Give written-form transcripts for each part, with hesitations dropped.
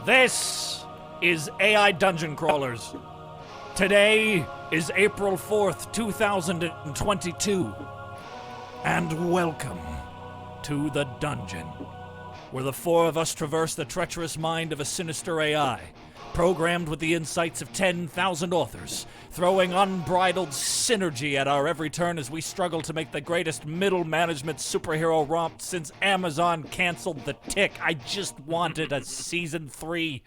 This is AI Dungeon Crawlers. Today is April 4th, 2022. And welcome to the dungeon, where the four of us traverse the treacherous mind of a sinister AI, programmed with the insights of 10,000 authors, throwing unbridled synergy at our every turn as we struggle to make the greatest middle management superhero romp since Amazon canceled The Tick. I just wanted a season 3.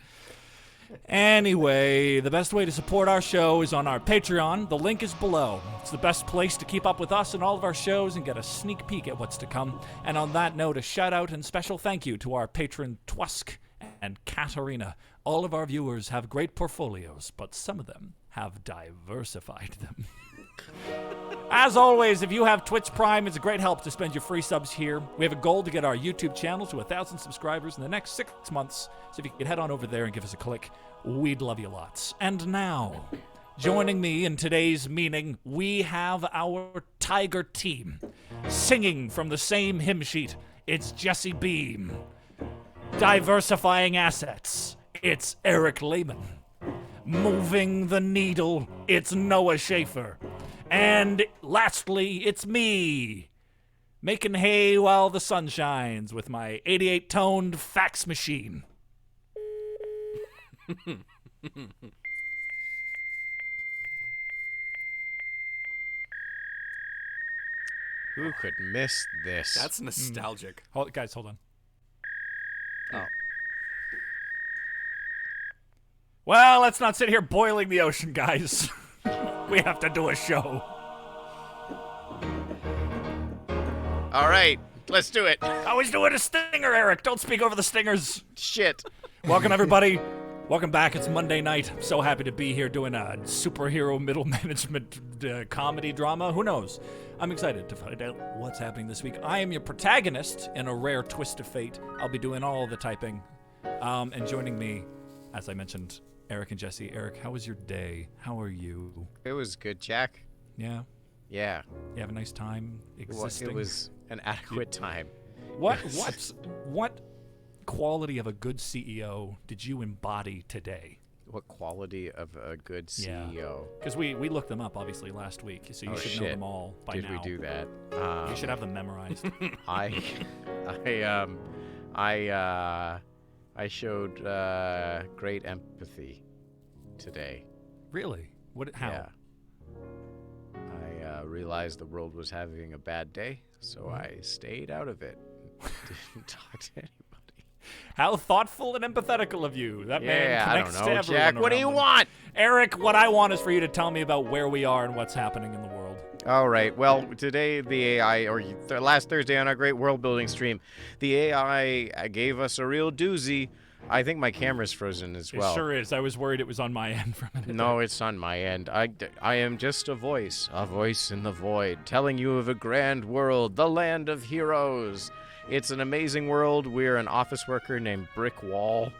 Anyway, the best way to support our show is on our Patreon. The link is below. It's the best place to keep up with us and all of our shows and get a sneak peek at what's to come. And on that note, a shout out and special thank you to our patron Twask and Katarina. All of our viewers have great portfolios, but some of them have diversified them. As always, if you have Twitch Prime, it's a great help to spend your free subs here. We have a goal to get our YouTube channel to 1,000 subscribers in the next 6 months, so if you could head on over there and give us a click, we'd love you lots. And now, joining me in today's meeting, we have our Tiger team. Singing from the same hymn sheet, it's Jesse Beam. Diversifying assets, it's Eric Lehman. Moving the needle, it's Noah Schaefer. And lastly, it's me, making hay while the sun shines with my 88-toned fax machine. Who could miss this? That's nostalgic. Guys, hold on. Oh. Well, let's not sit here boiling the ocean, guys. We have to do a show. All right, let's do it. I was doing a stinger, Eric. Don't speak over the stingers. Shit. Welcome, everybody. Welcome back. It's Monday night. I'm so happy to be here doing a superhero middle management comedy drama. Who knows? I'm excited to find out what's happening this week. I am your protagonist in a rare twist of fate. I'll be doing all the typing. And joining me, as I mentioned, Eric and Jesse. Eric, how was your day? How are you? It was good, Jack. Yeah? Yeah. You have a nice time existing? It was an adequate time. What quality of a good CEO did you embody today? What quality of a good CEO? Because we looked them up, obviously, last week, so you should know them all by now. Did we do that? You should have them memorized. I showed great empathy today. Really? How? Yeah. I realized the world was having a bad day, so I stayed out of it. Didn't talk to anybody. How thoughtful and empathetical of you. That man connects I don't to know, everyone. Jack. What do you want? Eric, what I want is for you to tell me about where we are and what's happening in the world. All right. Well, today the AI, or last Thursday on our great world building stream, the AI gave us a real doozy. I think my camera's frozen as well. It sure is. I was worried it was on my end for a minute. No, it's on my end. I am just a voice in the void, telling you of a grand world, the land of heroes. It's an amazing world. We're an office worker named Brick Walle,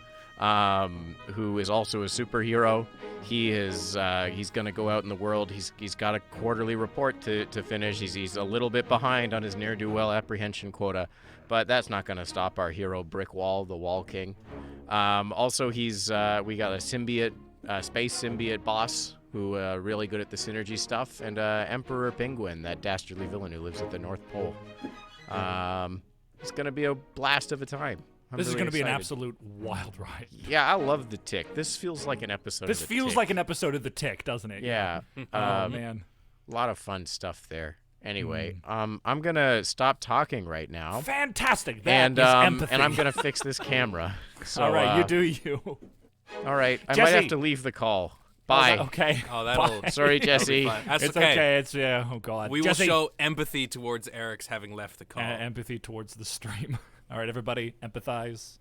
who is also a superhero. He's going to go out in the world. He's got a quarterly report to finish. He's a little bit behind on his ne'er-do-well apprehension quota, but that's not going to stop our hero Brick Walle, the Wall King. Also, we got a symbiote, space symbiote boss who really good at the synergy stuff, and Emperor Penguin, that dastardly villain who lives at the North Pole. It's going to be a blast of a time. This is going to be an absolute wild ride. Yeah, I love The Tick. This feels like an episode of The Tick. This feels like an episode of The Tick, doesn't it? Yeah. Oh, man. A lot of fun stuff there. Anyway, I'm going to stop talking right now. Fantastic. That is empathy. And I'm going to fix this camera. So, all right, you do you. All right. I Jesse. might have to leave the call. Bye. Okay. Oh, that'll. Sorry, Jesse. That's It's okay. It's oh god. We Jesse, will show empathy towards Eric's having left the call. empathy towards the stream. All right, everybody, empathize.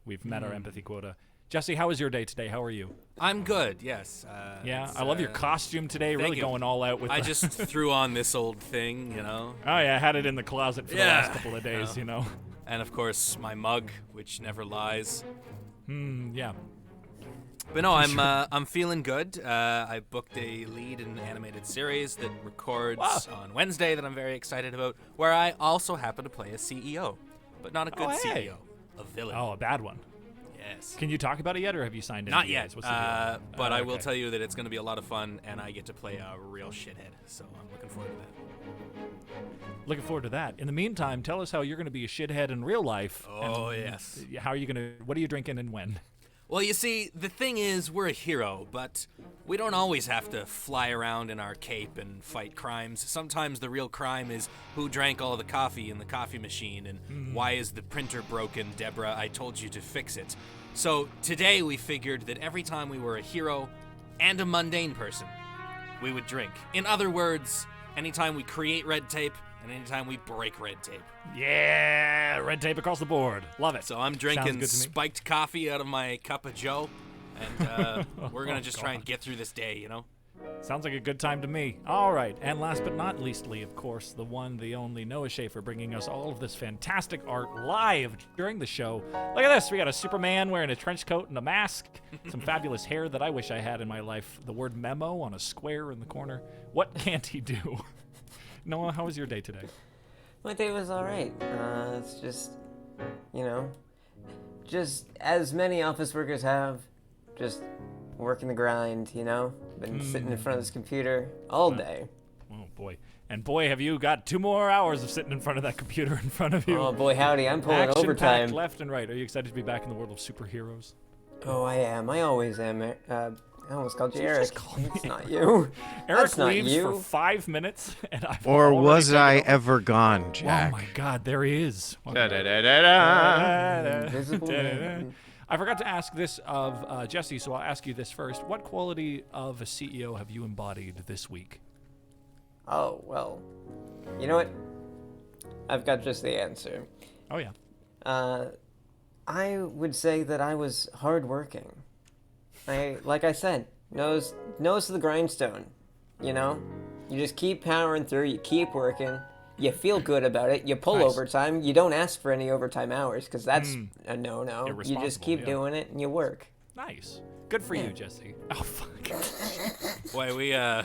We've met our empathy quota. Jesse, how was your day today? How are you? I'm good. Yes. Yeah, I love your costume today. Really you. going all out with. I just threw on this old thing, you know. Oh yeah, I had it in the closet for the last couple of days, you know. And of course my mug, which never lies. Yeah. But no, I'm feeling good. I booked a lead in an animated series that records on Wednesday that I'm very excited about, where I also happen to play a CEO, but not a good CEO, a villain. Oh, a bad one. Yes. Can you talk about it yet, or have you signed in? Not yet, What's the deal? but I will Okay. tell you that it's going to be a lot of fun, and I get to play a real shithead, so I'm looking forward to that. Looking forward to that. In the meantime, tell us how you're going to be a shithead in real life. Oh, and yes. How are you going to? What are you drinking and when? Well, you see, the thing is, we're a hero, but we don't always have to fly around in our cape and fight crimes. Sometimes the real crime is who drank all the coffee in the coffee machine, and why is the printer broken, Deborah? I told you to fix it. So today we figured that every time we were a hero and a mundane person, we would drink. In other words, anytime we create red tape and anytime we break red tape. Yeah, red tape across the board. Love it. So I'm Sounds drinking good to me. spiked coffee out of my cup of joe, and we're going to just try God. and get through this day, you know? Sounds like a good time to me. All right, and last but not leastly, of course, the one, the only Noah Schaefer bringing us all of this fantastic art live during the show. Look at this. We got a Superman wearing a trench coat and a mask, some fabulous hair that I wish I had in my life, the word memo on a square in the corner. What can't he do? Noah, how was your day today? My day was alright. It's just, just as many office workers have, just working the grind, Been sitting in front of this computer all day. Oh, boy. And boy, have you got 2 more hours of sitting in front of that computer in front of you. Oh boy, howdy, I'm pulling Action-packed overtime. left and right. Are you excited to be back in the world of superheroes? Oh, I am. I always am. I almost called you Did you Eric. just call me It's not you. Eric That's not leaves you. for 5 minutes, and I've Or already was taken I over. ever gone, Oh Jack? my God, there he is. Da-da-da-da-da. Invisible Man. I forgot to ask this of Jesse, so I'll ask you this first. What quality of a CEO have you embodied this week? Oh, well. You know what? I've got just the answer. Oh, yeah. I would say that I was hardworking. Like I said, nose to the grindstone. You just keep powering through. You keep working. You feel good about it. You pull Nice. overtime. You don't ask for any overtime hours because that's a no-no. You just Irresponsible, keep yeah. doing it and you work. Nice. Good for Yeah. you, Jesse. Oh, fuck. Boy, we, Oh,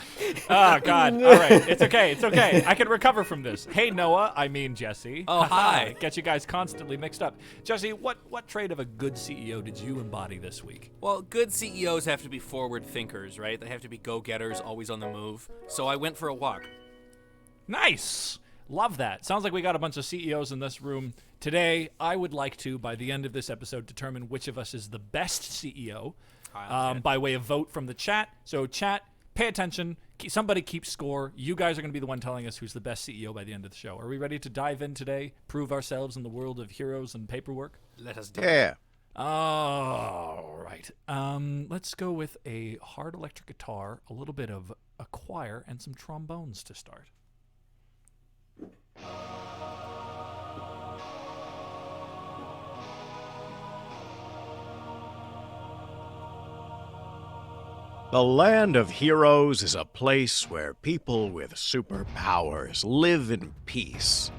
God. All right. It's okay. It's okay. I can recover from this. Hey, Noah. I mean, Jesse. Oh, hi. Get you guys constantly mixed up. Jesse, what trait of a good CEO did you embody this week? well, good CEOs have to be forward thinkers, right? They have to be go-getters, always on the move. So I went for a walk. Nice. Love that. Sounds like we got a bunch of CEOs in this room. Today, I would like to, by the end of this episode, determine which of us is the best CEO by way of vote from the chat. So, chat, pay attention. Somebody keep score. You guys are going to be the one telling us who's the best CEO by the end of the show. Are we ready to dive in today, prove ourselves in the world of heroes and paperwork? Let us do it. Yeah. All right. Let's go with a hard electric guitar, a little bit of a choir, and some trombones to start. The land of heroes is a place where people with superpowers live in peace.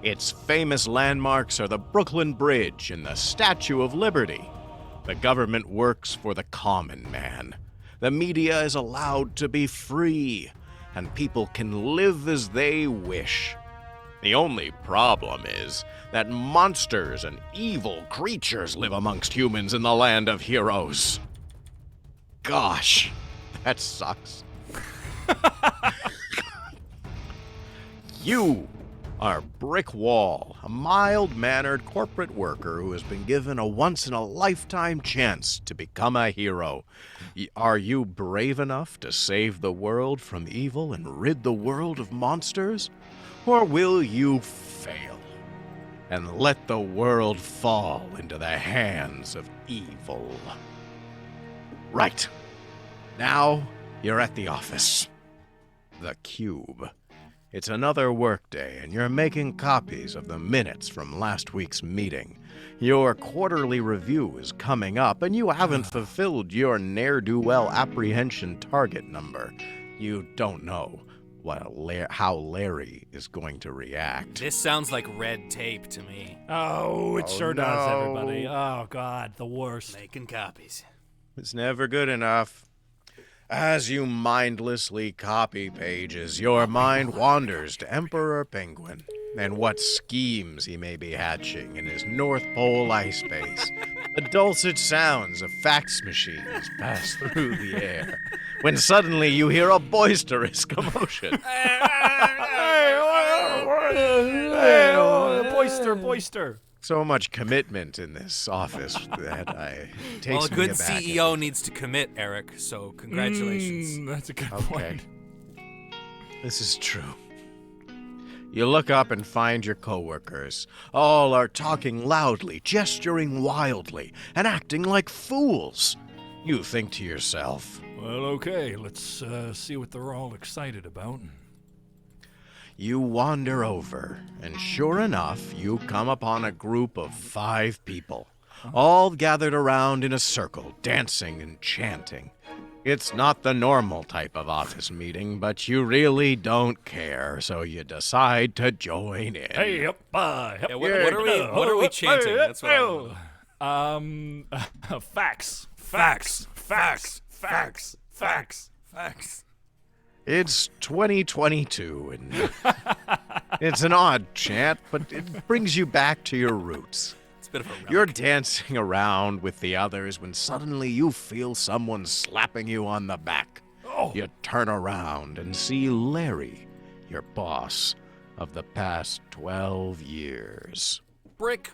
Its famous landmarks are the Brooklyn Bridge and the Statue of Liberty. The government works for the common man. The media is allowed to be free, and people can live as they wish. The only problem is that monsters and evil creatures live amongst humans in the land of heroes. Gosh, that sucks. You are Brick Wall, a mild-mannered corporate worker who has been given a once-in-a-lifetime chance to become a hero. Are you brave enough to save the world from evil and rid the world of monsters? Or will you fail and let the world fall into the hands of evil? Right. Now, you're at the office. The Cube. It's another workday, and you're making copies of the minutes from last week's meeting. Your quarterly review is coming up, and you haven't fulfilled your ne'er-do-well apprehension target number. You don't know how Larry is going to react. This sounds like red tape to me. Oh, it Oh, sure does, no. everybody. Oh, God, the worst. Making copies. It's never good enough. As you mindlessly copy pages, your mind wanders to Emperor Penguin and what schemes he may be hatching in his North Pole ice base. The dulcet sounds of fax machines pass through the air, when suddenly you hear a boisterous commotion. Boister. So much commitment in this office that it takes Well, a me good aback. CEO needs to commit, Eric, so congratulations. That's a good Okay. point. This is true. You look up and find your coworkers. All are talking loudly, gesturing wildly, and acting like fools. You think to yourself, Well, okay, let's see what they're all excited about. you wander over, and sure enough, you come upon a group of 5 people, all gathered around in a circle, dancing and chanting. It's not the normal type of office meeting, but you really don't care, so you decide to join in. Hey, up, Yeah, what are we chanting? That's what I want to know. Facts. It's 2022, and it's an odd chant, but it brings you back to your roots. It's a bit of a relic. You're dancing around with the others when suddenly you feel someone slapping you on the back. Oh. You turn around and see Larry, your boss of the past 12 years. Brick,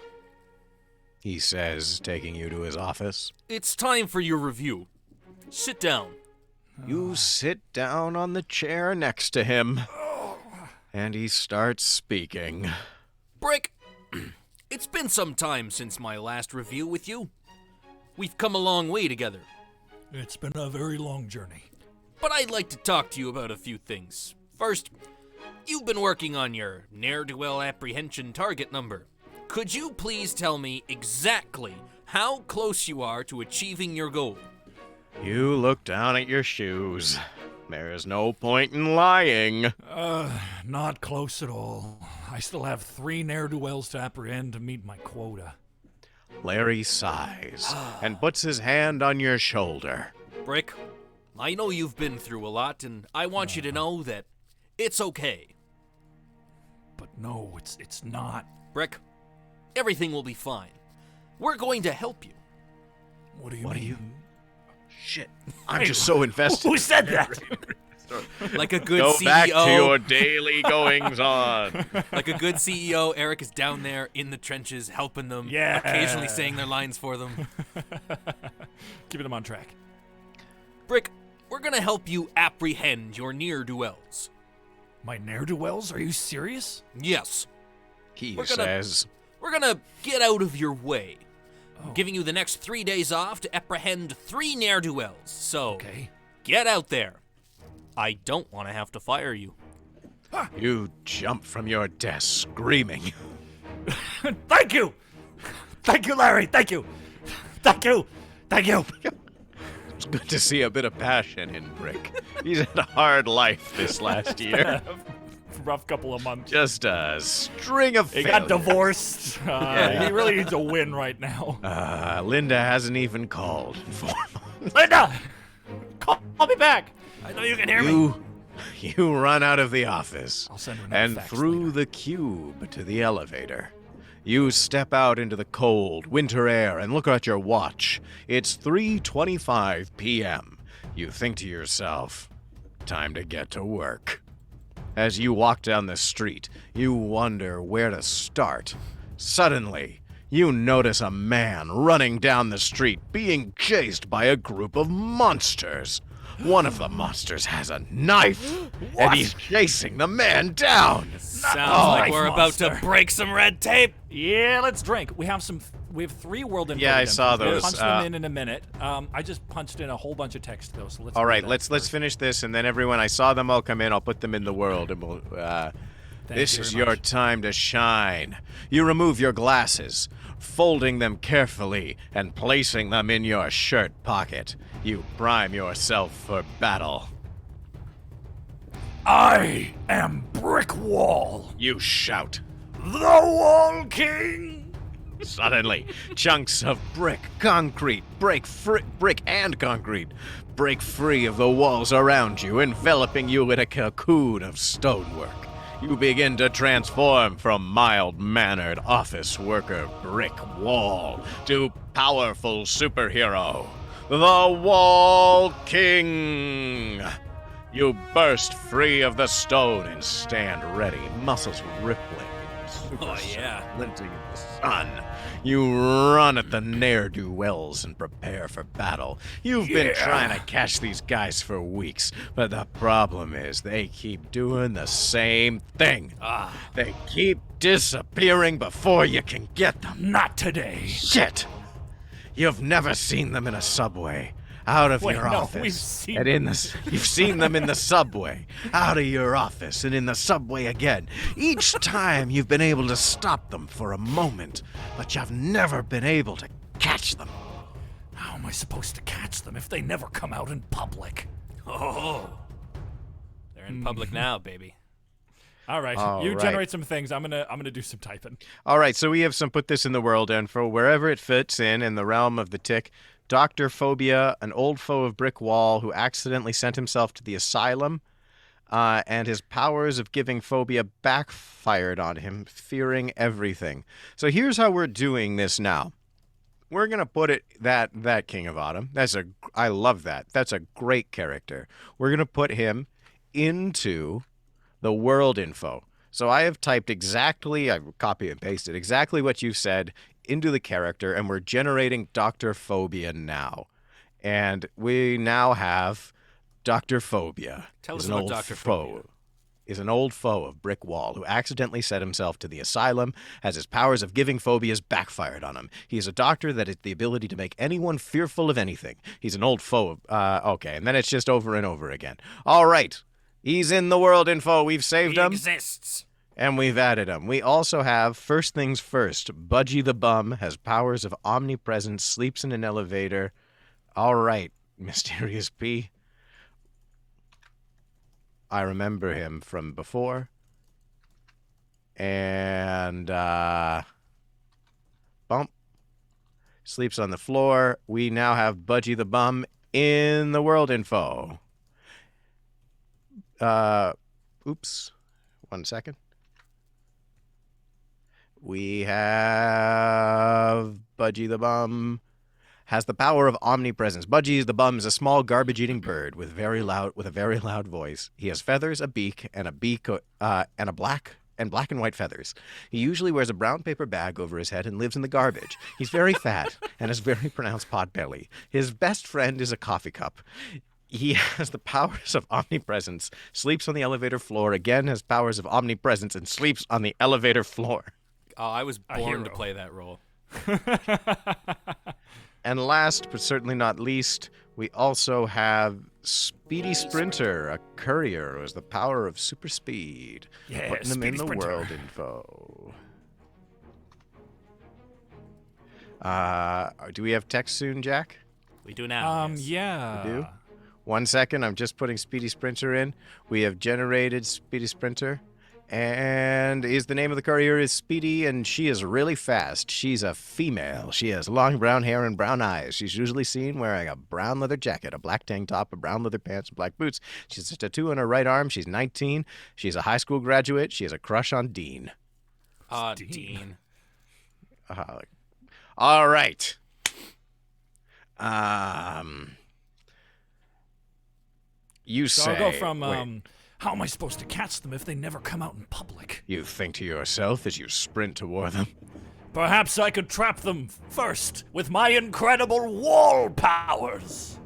He says, taking you to his office. it's time for your review. Sit down. You sit down on the chair next to him, and he starts speaking. Brick, it's been some time since my last review with you. We've come a long way together, It's been a very long journey. but I'd like to talk to you about a few things. First, you've been working on your ne'er-do-well apprehension target number. Could you please tell me exactly how close you are to achieving your goal? You look down at your shoes. There's no point in lying. Not close at all. I still have 3 ne'er-do-wells to apprehend to meet my quota. Larry sighs and puts his hand on your shoulder. Brick, I know you've been through a lot, and I want you to know that it's okay. But no, it's not. Brick, everything will be fine. We're going to help you. What do you What do mean? you- Shit, I'm just so invested. Who said that? Like a good Go CEO. back to your daily goings-on. Like a good CEO, Eric is down there in the trenches helping them, Yeah. occasionally saying their lines for them. Keeping them on track. Brick, we're going to help you apprehend your near-do-wells. My ne'er-do-wells? Are you serious? Yes, He We're gonna- says, we're going to get out of your way. I'm giving you the next 3 days off to apprehend 3 ne'er-do-wells. So, Okay. get out there. I don't want to have to fire you. you jump from your desk screaming. Thank you! Thank you, Larry! Thank you! Thank you! Thank you! It's good to see a bit of passion in Brick. He's had a hard life this last year. Rough couple of months. Just a string of He got failures. divorced. He really needs a win right now. Linda hasn't even called in 4 months. Linda! Call me back! I know you can hear me. You run out of the office I'll send her another and fax through later. the cube to the elevator. You step out into the cold winter air and look at your watch. It's 3:25 p.m. You think to yourself, time to get to work. As you walk down the street, you wonder where to start. Suddenly, you notice a man running down the street being chased by a group of monsters. One of the monsters has a knife, and he's chasing the man down. Sounds Oh, like knife we're about to monster. break some red tape. Yeah, let's drink. We have 3 world info. Yeah, I items. saw We'll those. punch them in a minute. I just punched in a whole bunch of text though, so let's. All do right, that let's first. finish this, and then everyone, I saw them all come in. I'll put them in the world, and we'll. This you is very your much. time to shine. You remove your glasses, folding them carefully and placing them in your shirt pocket. You prime yourself for battle. I am Brick Wall, You shout. the Wall King. Suddenly, chunks of brick, concrete, brick and concrete break free of the walls around you, enveloping you in a cocoon of stonework. You begin to transform from mild-mannered office worker Brick Wall to powerful superhero, the Wall King. You burst free of the stone and stand ready, muscles rippling, super glinting in the sun. You run at the ne'er-do-wells and prepare for battle. You've been trying to catch these guys for weeks, but the problem is they keep doing the same thing. They keep disappearing before you can get them. Not today. Shit! You've never seen them in a subway. Out of your office. You've seen them in the subway. Out of your office and in the subway again. Each time you've been able to stop them for a moment, but you've never been able to catch them. How am I supposed to catch them if they never come out in public? Oh. They're in public now, baby. All right. You generate some things. I'm gonna do some typing. All right, so we have some put this in the world info wherever it fits in the realm of the tick. Dr. Phobia, an old foe of Brick Wall who accidentally sent himself to the asylum, and his powers of giving phobia backfired on him, fearing everything. So here's how we're doing this now. We're going to put it that King of Autumn. I love that. That's a great character. We're going to put him into the world info. So I have typed I copy and pasted exactly what you said into the character, and we're generating Dr. Phobia now. And we now have Dr. Phobia. Tell us about Dr. Phobia. Is an old foe of Brick Wall who accidentally set himself to the asylum, has his powers of giving phobias backfired on him. He is a doctor that has the ability to make anyone fearful of anything. He's an old foe of... okay, and then it's just over and over again. All right, he's in the world info. We've saved him. He exists. And we've added him. We also have, first things first, Budgie the Bum has powers of omnipresence, sleeps in an elevator. All right, Mysterious P. I remember him from before. And, bump. Sleeps on the floor. We now have Budgie the Bum in the world info. Oops. 1 second. We have Budgie the Bum has the power of omnipresence. Budgie the Bum is a small garbage-eating bird with a very loud voice. He has feathers, a beak, and black and white feathers. He usually wears a brown paper bag over his head and lives in the garbage. He's very fat and has very pronounced pot belly. His best friend is a coffee cup. He has the powers of omnipresence, sleeps on the elevator floor, again has powers of omnipresence, and sleeps on the elevator floor. Oh, I was born to play that role. And last, but certainly not least, we also have Speedy Sprinter, a courier who has the power of super speed. Yeah, putting them in the Sprinter. world info. Do we have text soon, Jack? We do now. Yes. Yeah. We do? 1 second, I'm just putting Speedy Sprinter in. We have generated Speedy Sprinter. And the name of the courier is Speedy, and she is really fast. She's a female. She has long brown hair and brown eyes. She's usually seen wearing a brown leather jacket, a black tank top, a brown leather pants, and black boots. She has a tattoo on her right arm. She's 19. She's a high school graduate. She has a crush on Dean. Dean. All right. You say... So I'll go from... How am I supposed to catch them if they never come out in public? You think to yourself as you sprint toward them. Perhaps I could trap them first with my incredible wall powers.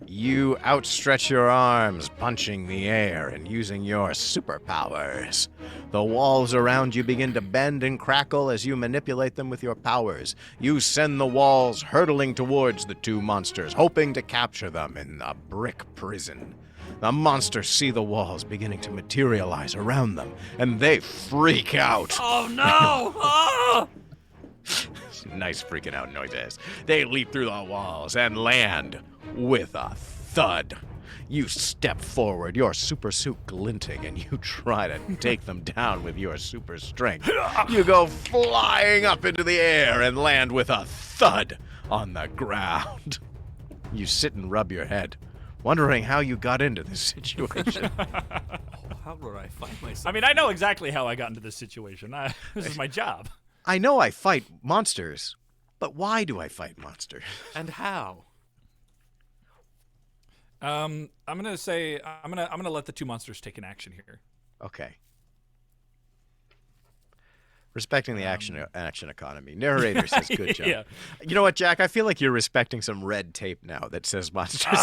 You outstretch your arms, punching the air and using your superpowers. The walls around you begin to bend and crackle as you manipulate them with your powers. You send the walls hurtling towards the two monsters, hoping to capture them in a brick prison. The monsters see the walls beginning to materialize around them, and they freak out. Oh, no! Oh! Nice freaking out noises. They leap through the walls and land with a thud. You step forward, your super suit glinting, and you try to take them down with your super strength. You go flying up into the air and land with a thud on the ground. You sit and rub your head, wondering how you got into this situation. How would I find myself? I mean, I know exactly how I got into this situation. This is my job. I know I fight monsters, but why do I fight monsters? And how? I'm gonna say I'm gonna let the two monsters take an action here. Okay. Respecting the action economy. Narrator says, good job. Yeah. You know what, Jack? I feel like you're respecting some red tape now that says monsters.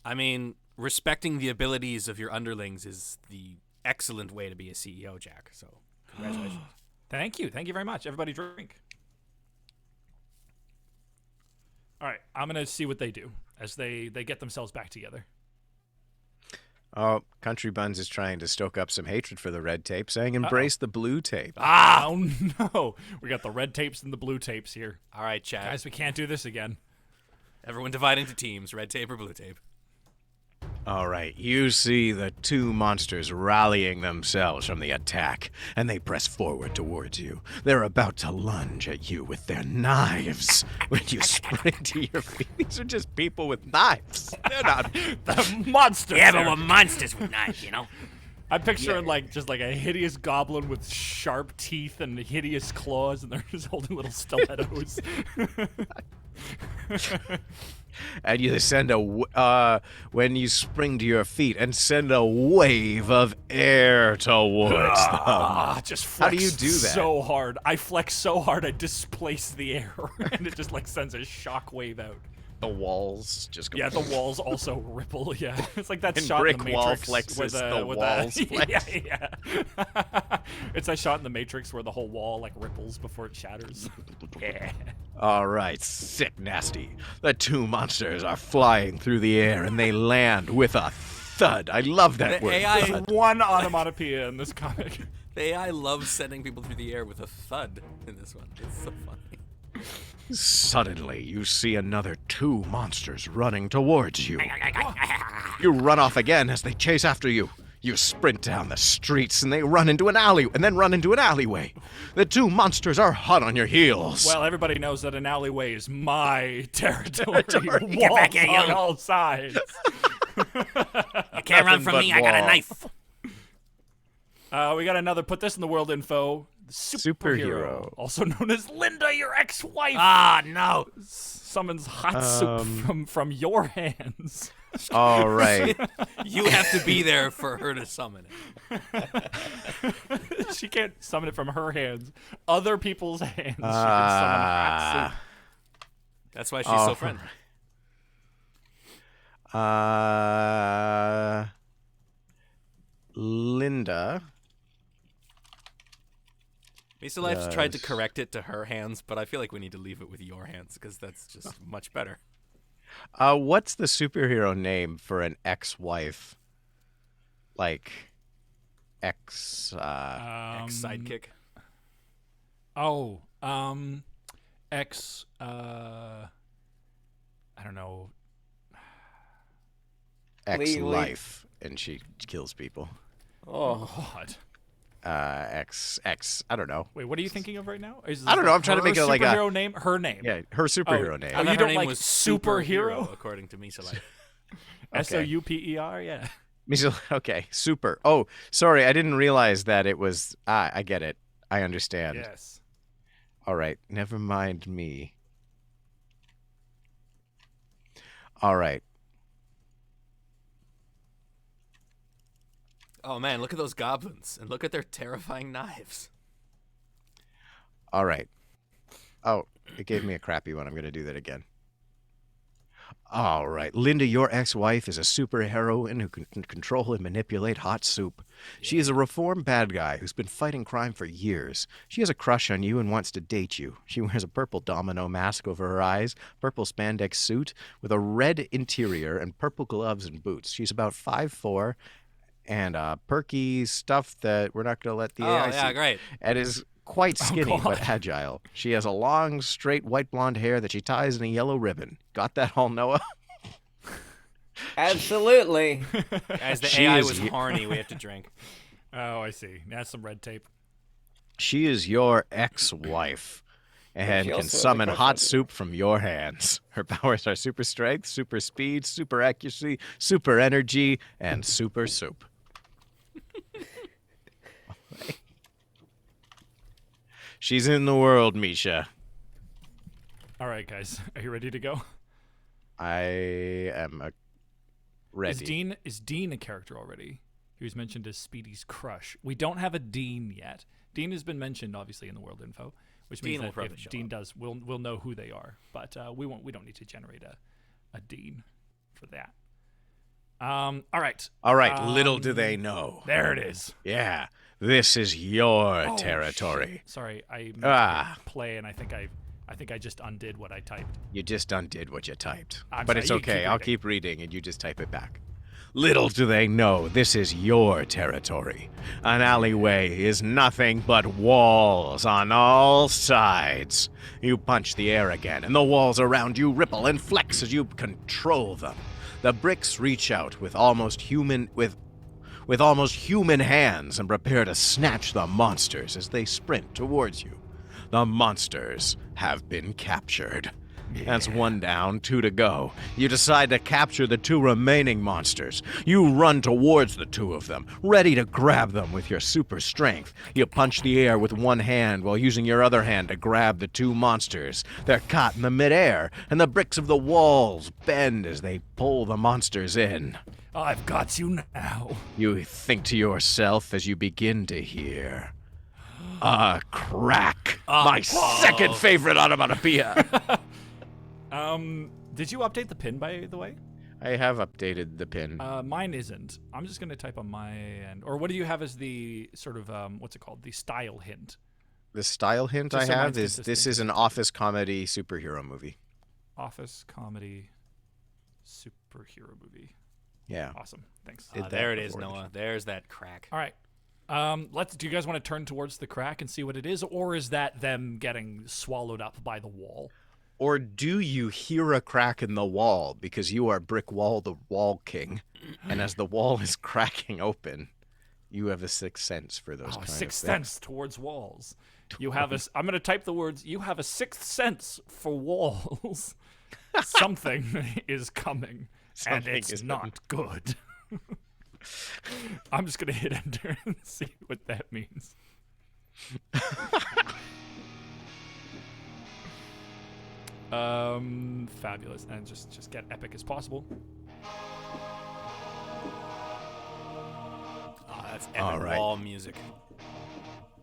I mean, respecting the abilities of your underlings is the excellent way to be a CEO, Jack. So, congratulations. Thank you very much. Everybody drink. All right, I'm gonna see what they do as they get themselves back together. Oh, Country Buns is trying to stoke up some hatred for the red tape, saying embrace the blue tape. Oh no, we got the red tapes and the blue tapes here. All right, Chad. Guys, we can't do this again. Everyone divide into teams, red tape or blue tape. All right, you see the two monsters rallying themselves from the attack, and they press forward towards you. They're about to lunge at you with their knives when you spring to your feet. These are just people with knives. They're not The monsters. Yeah, there. but we're monsters with knives, you know? I'm picturing just like a hideous goblin with sharp teeth and hideous claws, and they're just holding little stilettos. And you send when you spring to your feet and send a wave of air towards them. Just flex How do you do that? so hard. I flex so hard I displace the air, and it just like sends a shock wave out. The walls just go. Yeah, the walls also ripple. Yeah, it's like that And shot in the brick wall Matrix flexes, where the walls flex. Yeah. It's that shot in the Matrix where the whole wall like ripples before it shatters. Yeah. All right, sick nasty. The two monsters are flying through the air and they land with a thud. I love that The word. AI thud. One onomatopoeia in this comic. The AI loves sending people through the air with a thud in this one. It's so funny. Suddenly, you see another two monsters running towards you. You run off again as they chase after you. You sprint down the streets and they run into an alley and then run into an alleyway. The two monsters are hot on your heels. Well, everybody knows that an alleyway is my territory. Get back here, Walls on you. all sides. You can't run Nothing from but me, I got a wall. knife. We got another. Put this in the world info. Superhero. Also known as Linda, your ex-wife. Ah, no. Summons hot soup from your hands. All right. You have to be there for her to summon it. She can't summon it from her hands. Other people's hands. She can summon hot soup. That's why she's so friendly. Linda. Misa Life's tried to correct it to her hands, but I feel like we need to leave it with your hands because that's just much better. What's the superhero name for an ex-wife? Like, ex Ex-sidekick. I don't know. ex-life, and she kills people. Oh, God. I don't know. Wait, what are you thinking of right now? Is I don't know, I'm trying to her make it like a- superhero name. Her name. Yeah, her superhero name. Oh, I you thought her don't name like was superhero? according to Misa Life. Souper. Yeah. Okay, super. Oh, sorry, I didn't realize that it was. I get it. I understand. Yes. All right, never mind me. All right. Oh man, look at those goblins and look at their terrifying knives. All right. Oh, it gave me a crappy one. I'm going to do that again. All right. Linda, your ex-wife, is a superheroine who can control and manipulate hot soup. She is a reformed bad guy who's been fighting crime for years. She has a crush on you and wants to date you. She wears a purple domino mask over her eyes, purple spandex suit with a red interior, and purple gloves and boots. She's about 5'4", and perky stuff that we're not going to let the AI yeah, see. great. And is quite skinny God. but agile. She has a long, straight, white blonde hair that she ties in a yellow ribbon. Got that all, Noah? absolutely. As the She AI is was y- horny, we have to drink. Oh, I see. That's some red tape. She is your ex-wife, and she can also has a summon crush hot on you. soup from your hands. Her powers are super strength, super speed, super accuracy, super energy, and super soup. She's in the world, Misha. All right, guys, are you ready to go? I am ready. Is Dean a character already? He was mentioned as Speedy's crush. We don't have a Dean yet. Dean has been mentioned, obviously, in the world info, which Dean means will that probably if show Dean up. does, we'll know who they are. But we don't need to generate a Dean for that. All right. All right, little do they know. There it is. Yeah, this is your Oh, territory. shit. Sorry, I meant Ah. to hit play, and I think I just undid what I typed. You just undid what you typed. I'm But sorry, it's you okay, keep I'll reading. keep reading and you just type it back. Little do they know, this is your territory. An alleyway is nothing but walls on all sides. You punch the air again, and the walls around you ripple and flex as you control them. The bricks reach out with almost human hands and prepare to snatch the monsters as they sprint towards you. The monsters have been captured. That's 1 down, 2 to go. You decide to capture the 2 remaining monsters. You run towards the 2 of them, ready to grab them with your super strength. You punch the air with 1 hand while using your other hand to grab the 2 monsters. They're caught in the midair, and the bricks of the walls bend as they pull the monsters in. I've got you now. You think to yourself as you begin to hear a crack. My second favorite onomatopoeia. Did you update the pin, by the way? I have updated the pin. Mine isn't. I'm just going to type on my end. Or what do you have as the sort of, what's it called? The style hint. The style hint Just I so have mine's is this consistent. is an office comedy superhero movie. Office comedy superhero movie. Yeah. Awesome. Thanks. Did that There it is, before. Noah. There's that crack. All right. Do you guys want to turn towards the crack and see what it is, or is that them getting swallowed up by the wall? Or do you hear a crack in the wall because you are Brick Wall, the Wall King, and as the wall is cracking open, you have a sixth sense for those Oh, kind sixth of things. sense towards walls. You have a. I'm going to type the words. You have a sixth sense for walls. Something is coming, and Something it's is not good. I'm just going to hit enter and see what that means. Fabulous, and just get epic as possible. Oh, that's epic All right. wall music.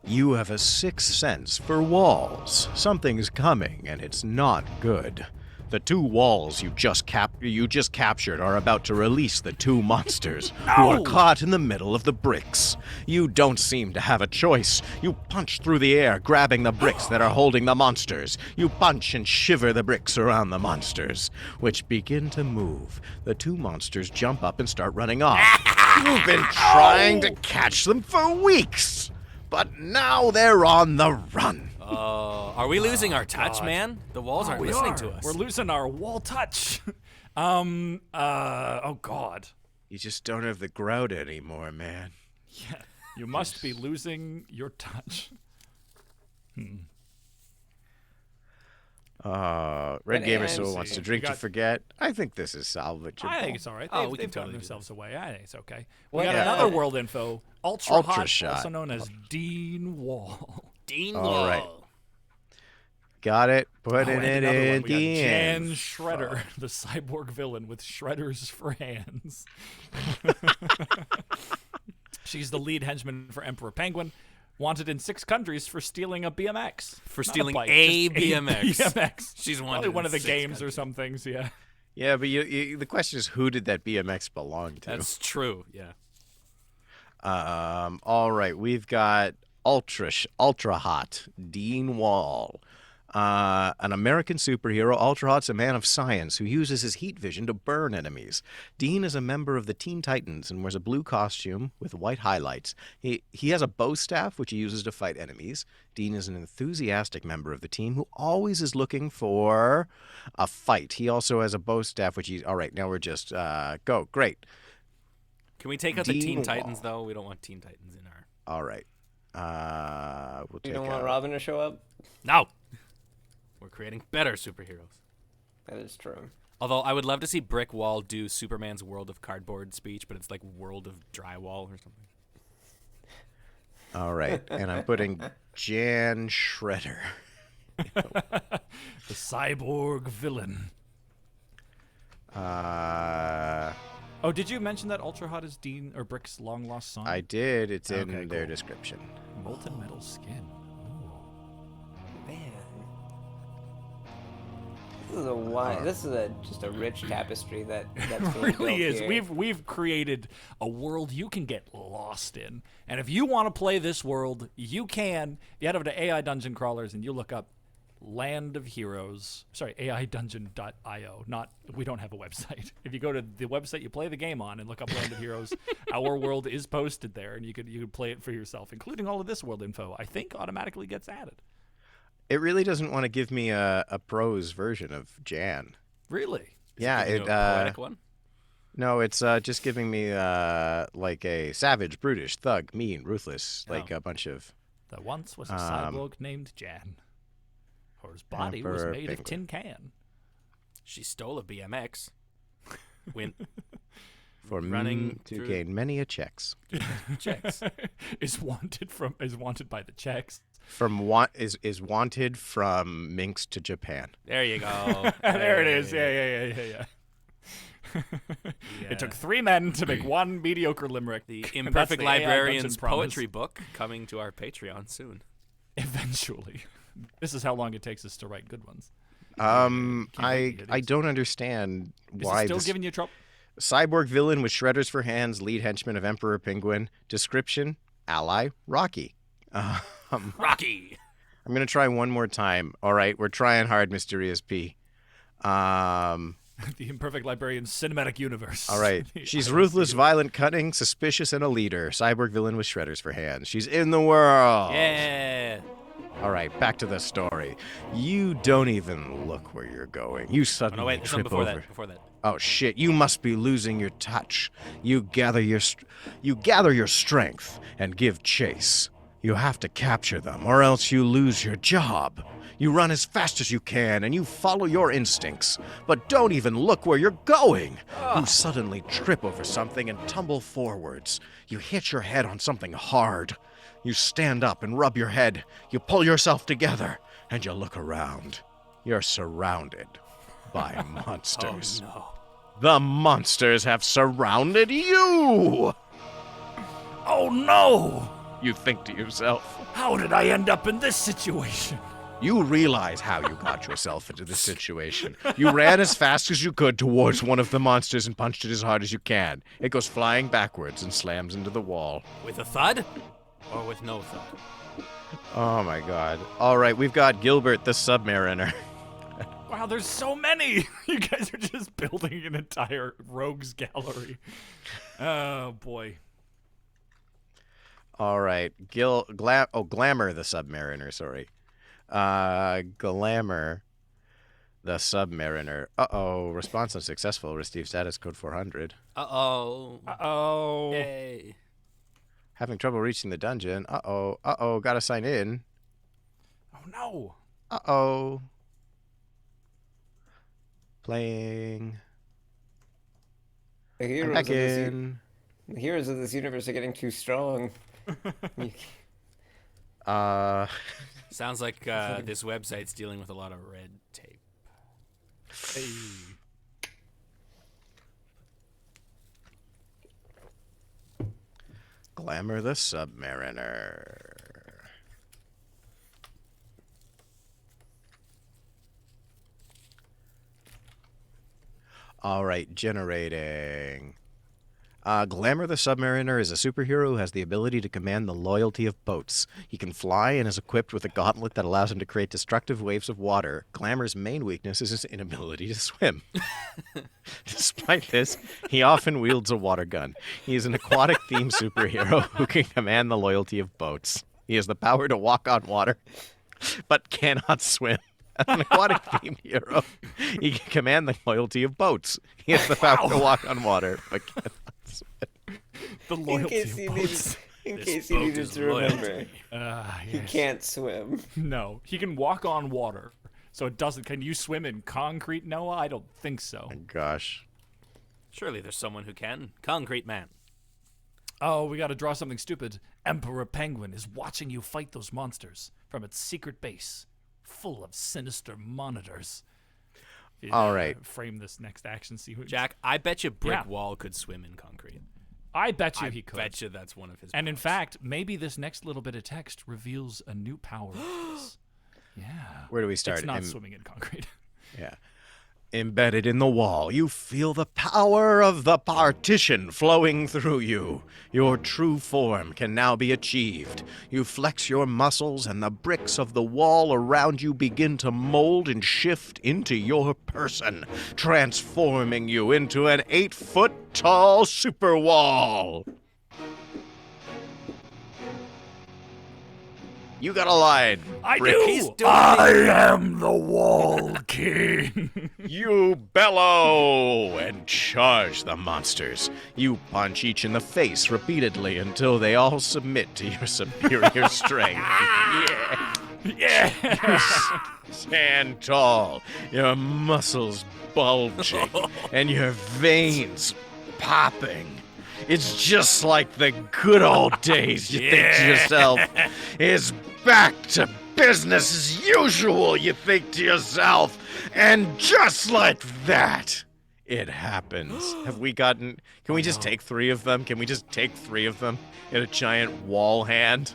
You have a sixth sense for walls. Something's coming, and it's not good. The 2 walls you just captured are about to release the 2 monsters who are caught in the middle of the bricks. You don't seem to have a choice. You punch through the air, grabbing the bricks that are holding the monsters. You punch and shiver the bricks around the monsters, which begin to move. The 2 monsters jump up and start running off. You've been trying to catch them for weeks, but now they're on the run. Are we losing our touch, man? The walls aren't listening to us. We're losing our wall touch. Oh God. You just don't have the grout anymore, man. Yeah. You must be losing your touch. Red Gamer I Soul see. wants to You drink to got- forget. I think this is salvageable. I think it's all right. Oh, They've, we can they've gotten totally do themselves away. I think it's okay. We What- got yeah. another world info. Ultra Ultra Hot, Shot. also known as Dean Wall. Dean All Wall. right. Got it. Putting and it another one. in We got the Jan end. Shredder, the cyborg villain with shredders for hands. She's the lead henchman for Emperor Penguin, wanted in 6 countries for stealing a BMX. For Not stealing bike, a just BMX. BMX. She's Probably wanted one in of the 6 games or countries. some things. Yeah. Yeah, but the question is, who did that BMX belong to? That's true, yeah. All right, we've got Ultra Hot, Dean Wall. An American superhero, Ultra Hot's a man of science who uses his heat vision to burn enemies. Dean is a member of the Teen Titans and wears a blue costume with white highlights. He has a bow staff, which he uses to fight enemies. Dean is an enthusiastic member of the team who always is looking for a fight. He also has a bow staff, which he's... All right, now we're just... go. Great. Can we take out the Dean Teen Titans, Wall. though? We don't want Teen Titans in our... All right. We'll You take don't want out... Robin to show up? No! We're creating better superheroes. That is true. Although I would love to see Brick Wall do Superman's World of Cardboard speech, but it's like World of Drywall or something. All right, and I'm putting Jan Shredder. The cyborg villain. Oh, did you mention that Ultra Hot is Dean or Brick's long lost son? I did. It's in Okay, their cool. description. Molten metal skin. Man. This is just a rich tapestry that's It being really built is. here. We've created a world you can get lost in, and if you want to play this world, you can. You head over to AI Dungeon Crawlers and you look up Land of Heroes. Sorry, AIDungeon.io. We don't have a website. If you go to the website you play the game on and look up Land of Heroes, our world is posted there, and you could play it for yourself, including all of this world info. I think automatically gets added. It really doesn't want to give me a prose version of Jan. Really? Yeah, Giving you a poetic one. No, it's just giving me like a savage, brutish, thug, mean, ruthless, like Oh. a bunch of. There once was a cyborg named Jan. Her body was Emperor made of Penguin. tin can. She stole a BMX. Went For running to through- gain many a checks. checks. is wanted by the Czechs. Is wanted from Minsk to Japan. There you go. There it is. Yeah. It took 3 men to make one mediocre limerick. The That's Imperfect the AI Librarian's Dungeon promise. poetry book coming to our Patreon soon. Eventually. This is how long it takes us to write good ones. I idiots. don't understand Is why it still this giving you trouble? cyborg villain with shredders for hands, lead henchman of Emperor Penguin. Description: ally Rocky. Rocky. I'm gonna try one more time. All right, we're trying hard, Mysterious P. The Imperfect Librarian's cinematic universe. All right. The She's IDC. ruthless, violent, cunning, suspicious, and a leader. Cyborg villain with shredders for hands. She's in the world. Yeah. All right, back to the story. You don't even look where you're going. You Oh, suddenly no, wait. There's trip something before over. that. Before that. Oh shit! You must be losing your touch. You gather your strength and give chase. You have to capture them, or else you lose your job. You run as fast as you can, and you follow your instincts, but don't even look where you're going. You suddenly trip over something and tumble forwards. You hit your head on something hard. You stand up and rub your head. You pull yourself together, and you look around. You're surrounded by monsters. Oh, no. The monsters have surrounded you! Oh no! You think to yourself. How did I end up in this situation? You realize how you got yourself into this situation. You ran as fast as you could towards one of the monsters and punched it as hard as you can. It goes flying backwards and slams into the wall. With a thud? Or with no thud? Oh my god. All right, we've got Gilbert the Submariner. Wow, there's so many. You guys are just building an entire rogues gallery. Oh boy. All right, Glamour the Submariner, sorry. Glamour the Submariner. Uh-oh, response unsuccessful. Receive status code 400. Uh-oh. Uh-oh. Yay. Having trouble reaching the dungeon. Uh-oh, gotta sign in. Oh no. Uh-oh. Playing. The I'm heroes, back of this, in. the heroes of this universe are getting too strong. Sounds like this website's dealing with a lot of red tape. Hey. Glamour the Submariner. All right, generating. Glamour the Submariner is a superhero who has the ability to command the loyalty of boats. He can fly and is equipped with a gauntlet that allows him to create destructive waves of water. Glamour's main weakness is his inability to swim. Despite this, he often wields a water gun. He is an aquatic-themed superhero who can command the loyalty of boats. He has the power to walk on water, but cannot swim. As an aquatic-themed hero, he can command the loyalty of boats. He has the power to walk on water, but cannot swim. The In loyalty case of you boats. needed is to loyalty. remember, he Yes. can't swim. No, he can walk on water. So it doesn't. Can you swim in concrete, Noah? I don't think so. Gosh. Surely there's someone who can. Concrete man. Oh, we got to draw something stupid. Emperor Penguin is watching you fight those monsters from its secret base, full of sinister monitors. All right. Frame this next action sequence. Jack, I bet you Brick Yeah. Wall could swim in concrete. I bet you I he could. bet you that's one of his And in powers. fact, maybe this next little bit of text reveals a new power. of his. Yeah. Where do we start? It's not swimming in concrete. Yeah. Embedded in the wall, you feel the power of the partition flowing through you. Your true form can now be achieved. You flex your muscles, and the bricks of the wall around you begin to mold and shift into your person, transforming you into an 8-foot-tall super wall. You got a line. I Brick. do. He's doing I am the Wall King. You bellow and charge the monsters. You punch each in the face repeatedly until they all submit to your superior strength. Yeah. Yeah. Stand tall, your muscles bulging, and your veins popping. It's just like the good old days, you think to yourself. It's back to business as usual, you think to yourself. And just like that, it happens. Have we gotten... Can we just take 3 of them? Can we just take 3 of them in a giant wall hand?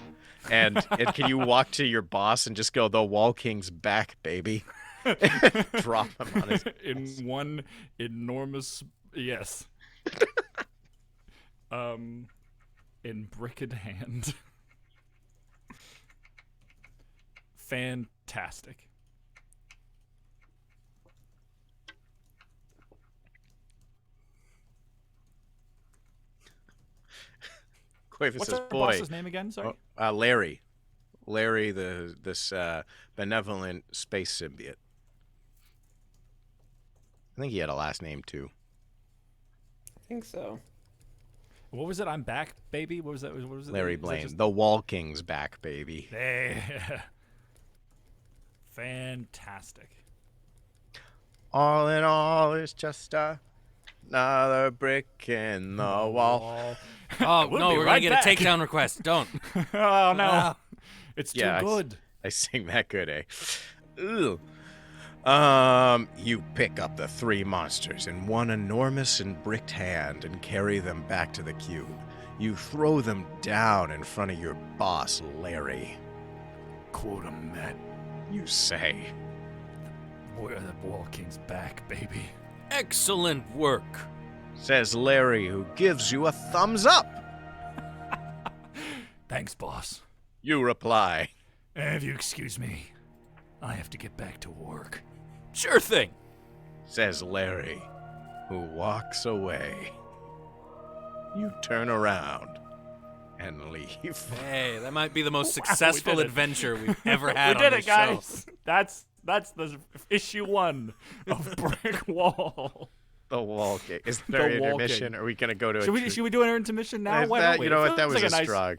And can you walk to your boss and just go, the Wall King's back, baby? Drop him on his... In one enormous... Yes. In bricked hand. Fantastic. Quavis What's says, our boy. boss's name again? Sorry. Larry. Larry, this benevolent space symbiote. I think he had a last name, too. I think so. What was it? I'm back, baby. What was that? What was it? Larry Was that Blaine. just- The Wall King's back, baby. Yeah. Fantastic. All in all, it's just another brick in the wall. Oh, We'll no, be we're right going to get back. a takedown request. Don't. Oh no, Ah. it's too Yeah, I good. I sing that good, eh? Ooh. You pick up the 3 monsters in one enormous and bricked hand and carry them back to the cube. You throw them down in front of your boss, Larry. Quota met. You say, Boy, the Wall King's back, baby. Excellent work. says Larry, who gives you a thumbs up. Thanks, boss. You reply, If you excuse me, I have to get back to work. Sure thing. says Larry, who walks away. You turn around and leave. Hey, that might be the most Wow, we successful did it. adventure we've ever had We on did this it, guys. show. That's the issue 1 of Brick Wall. The Wall King. Is there an Wall intermission? King. Are we going to go to Should a we do an intermission now? Is Why that, don't we? you know It what? That feels was like a nice, strong.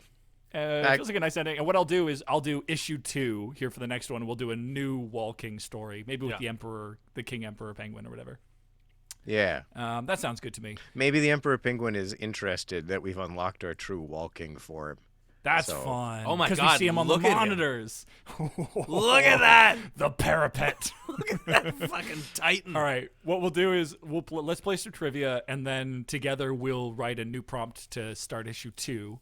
It feels like a nice ending. And what I'll do is I'll do issue 2 here for the next one. We'll do a new Wall King story, maybe with Yeah. the King Emperor Penguin or whatever. Yeah. That sounds good to me. Maybe the Emperor Penguin is interested that we've unlocked our true Wall King form. That's So- fun. Oh my 'cause God, we see him on look the at him. monitors. Look at that. The parapet. Fucking Titan. All right, what we'll do is let's play some trivia, and then together we'll write a new prompt to start issue 2,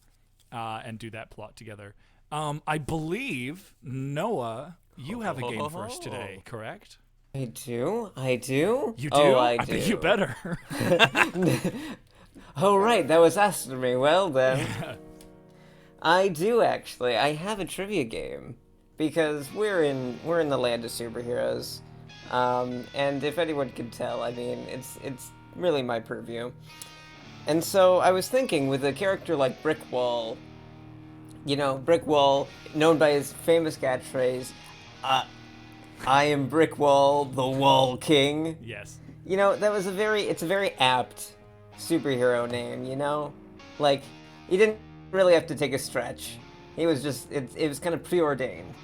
and do that plot together. I believe Noah, you have a game for us today, correct? I do? You do? Oh, I do. bet you better. Oh, right, that was asked of me. Well, then. I do, actually. I have a trivia game. Because we're in the land of superheroes. And if anyone can tell, I mean, it's really my purview. And so I was thinking, with a character like Brick Wall, you know, Brick Wall, known by his famous catchphrase, I am Brick Wall, the Wall King. Yes. You know, it's a very apt superhero name, you know? Like, he didn't really have to take a stretch. He was just, it was kind of preordained.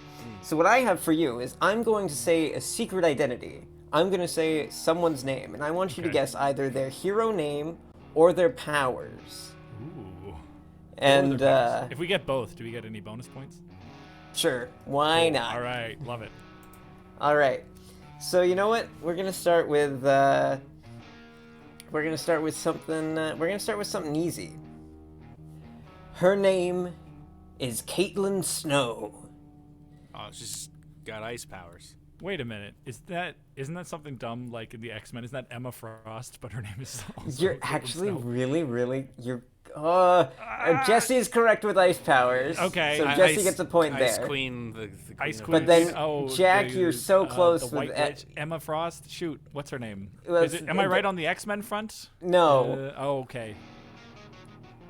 So what I have for you is I'm going to say a secret identity. I'm going to say someone's name, and I want you to Okay. guess either their hero name or their powers. Ooh. And If we get both, do we get any bonus points? sure, why not? All right, love it. All right. So you know what? We're gonna start with something easy. Her name is Caitlin Snow. Oh, she's got ice powers. Wait a minute. Isn't that something dumb like in the X-Men? Isn't that Emma Frost? But her name is also You're Caitlin actually Snow. really Jesse's correct with ice powers. Okay. So I- Jesse gets a point Ice there. Queen, the Ice of Queen. But then, oh, Jack, you're so close the with White E- Witch. Emma Frost. Shoot, what's her name? Well, Is it, am I right on the X-Men front? No, Oh, okay.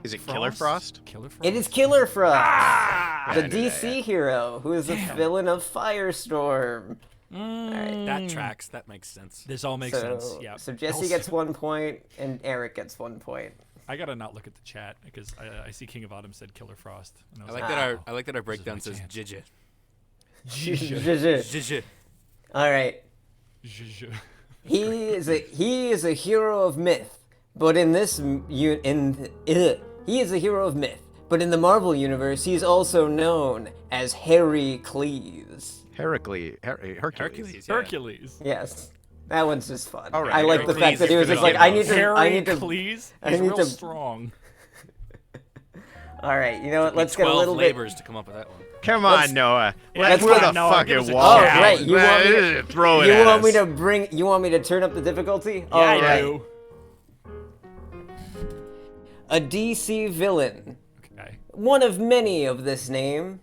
Is it Killer Frost? Killer Frost. it is Killer Frost, Ah! the DC hero who is the villain of Firestorm. That tracks. That makes sense. This all makes sense. Yeah. So Jesse gets 1 point and Eric gets 1 point. I gotta not look at the chat because I see King of Autumn said Killer Frost. And I was like that our breakdown says chance. Jijja. Zhuzh. Jijja. All right. Zhuzh. He is a hero of myth, but in this he is a hero of myth, but in the Marvel universe, he's also known as Heracles. Hercules. Hercules. Yeah. Hercules. Yes, that one's just fun. All right, I like the Heracles fact that he was is just good like, I need to. Heracles. I He's need real to- strong. All right, you know what? Took me Let's get a 12 little bit. labors to come up with that one. Come on, Noah. let's Let's put go, a Noah. Give us fucking a wall. challenge. Oh, right, you want me to- throw it You at want me us. to bring? You want me to turn up the difficulty? Yeah, All I right. do. A DC villain. Okay. One of many of this name.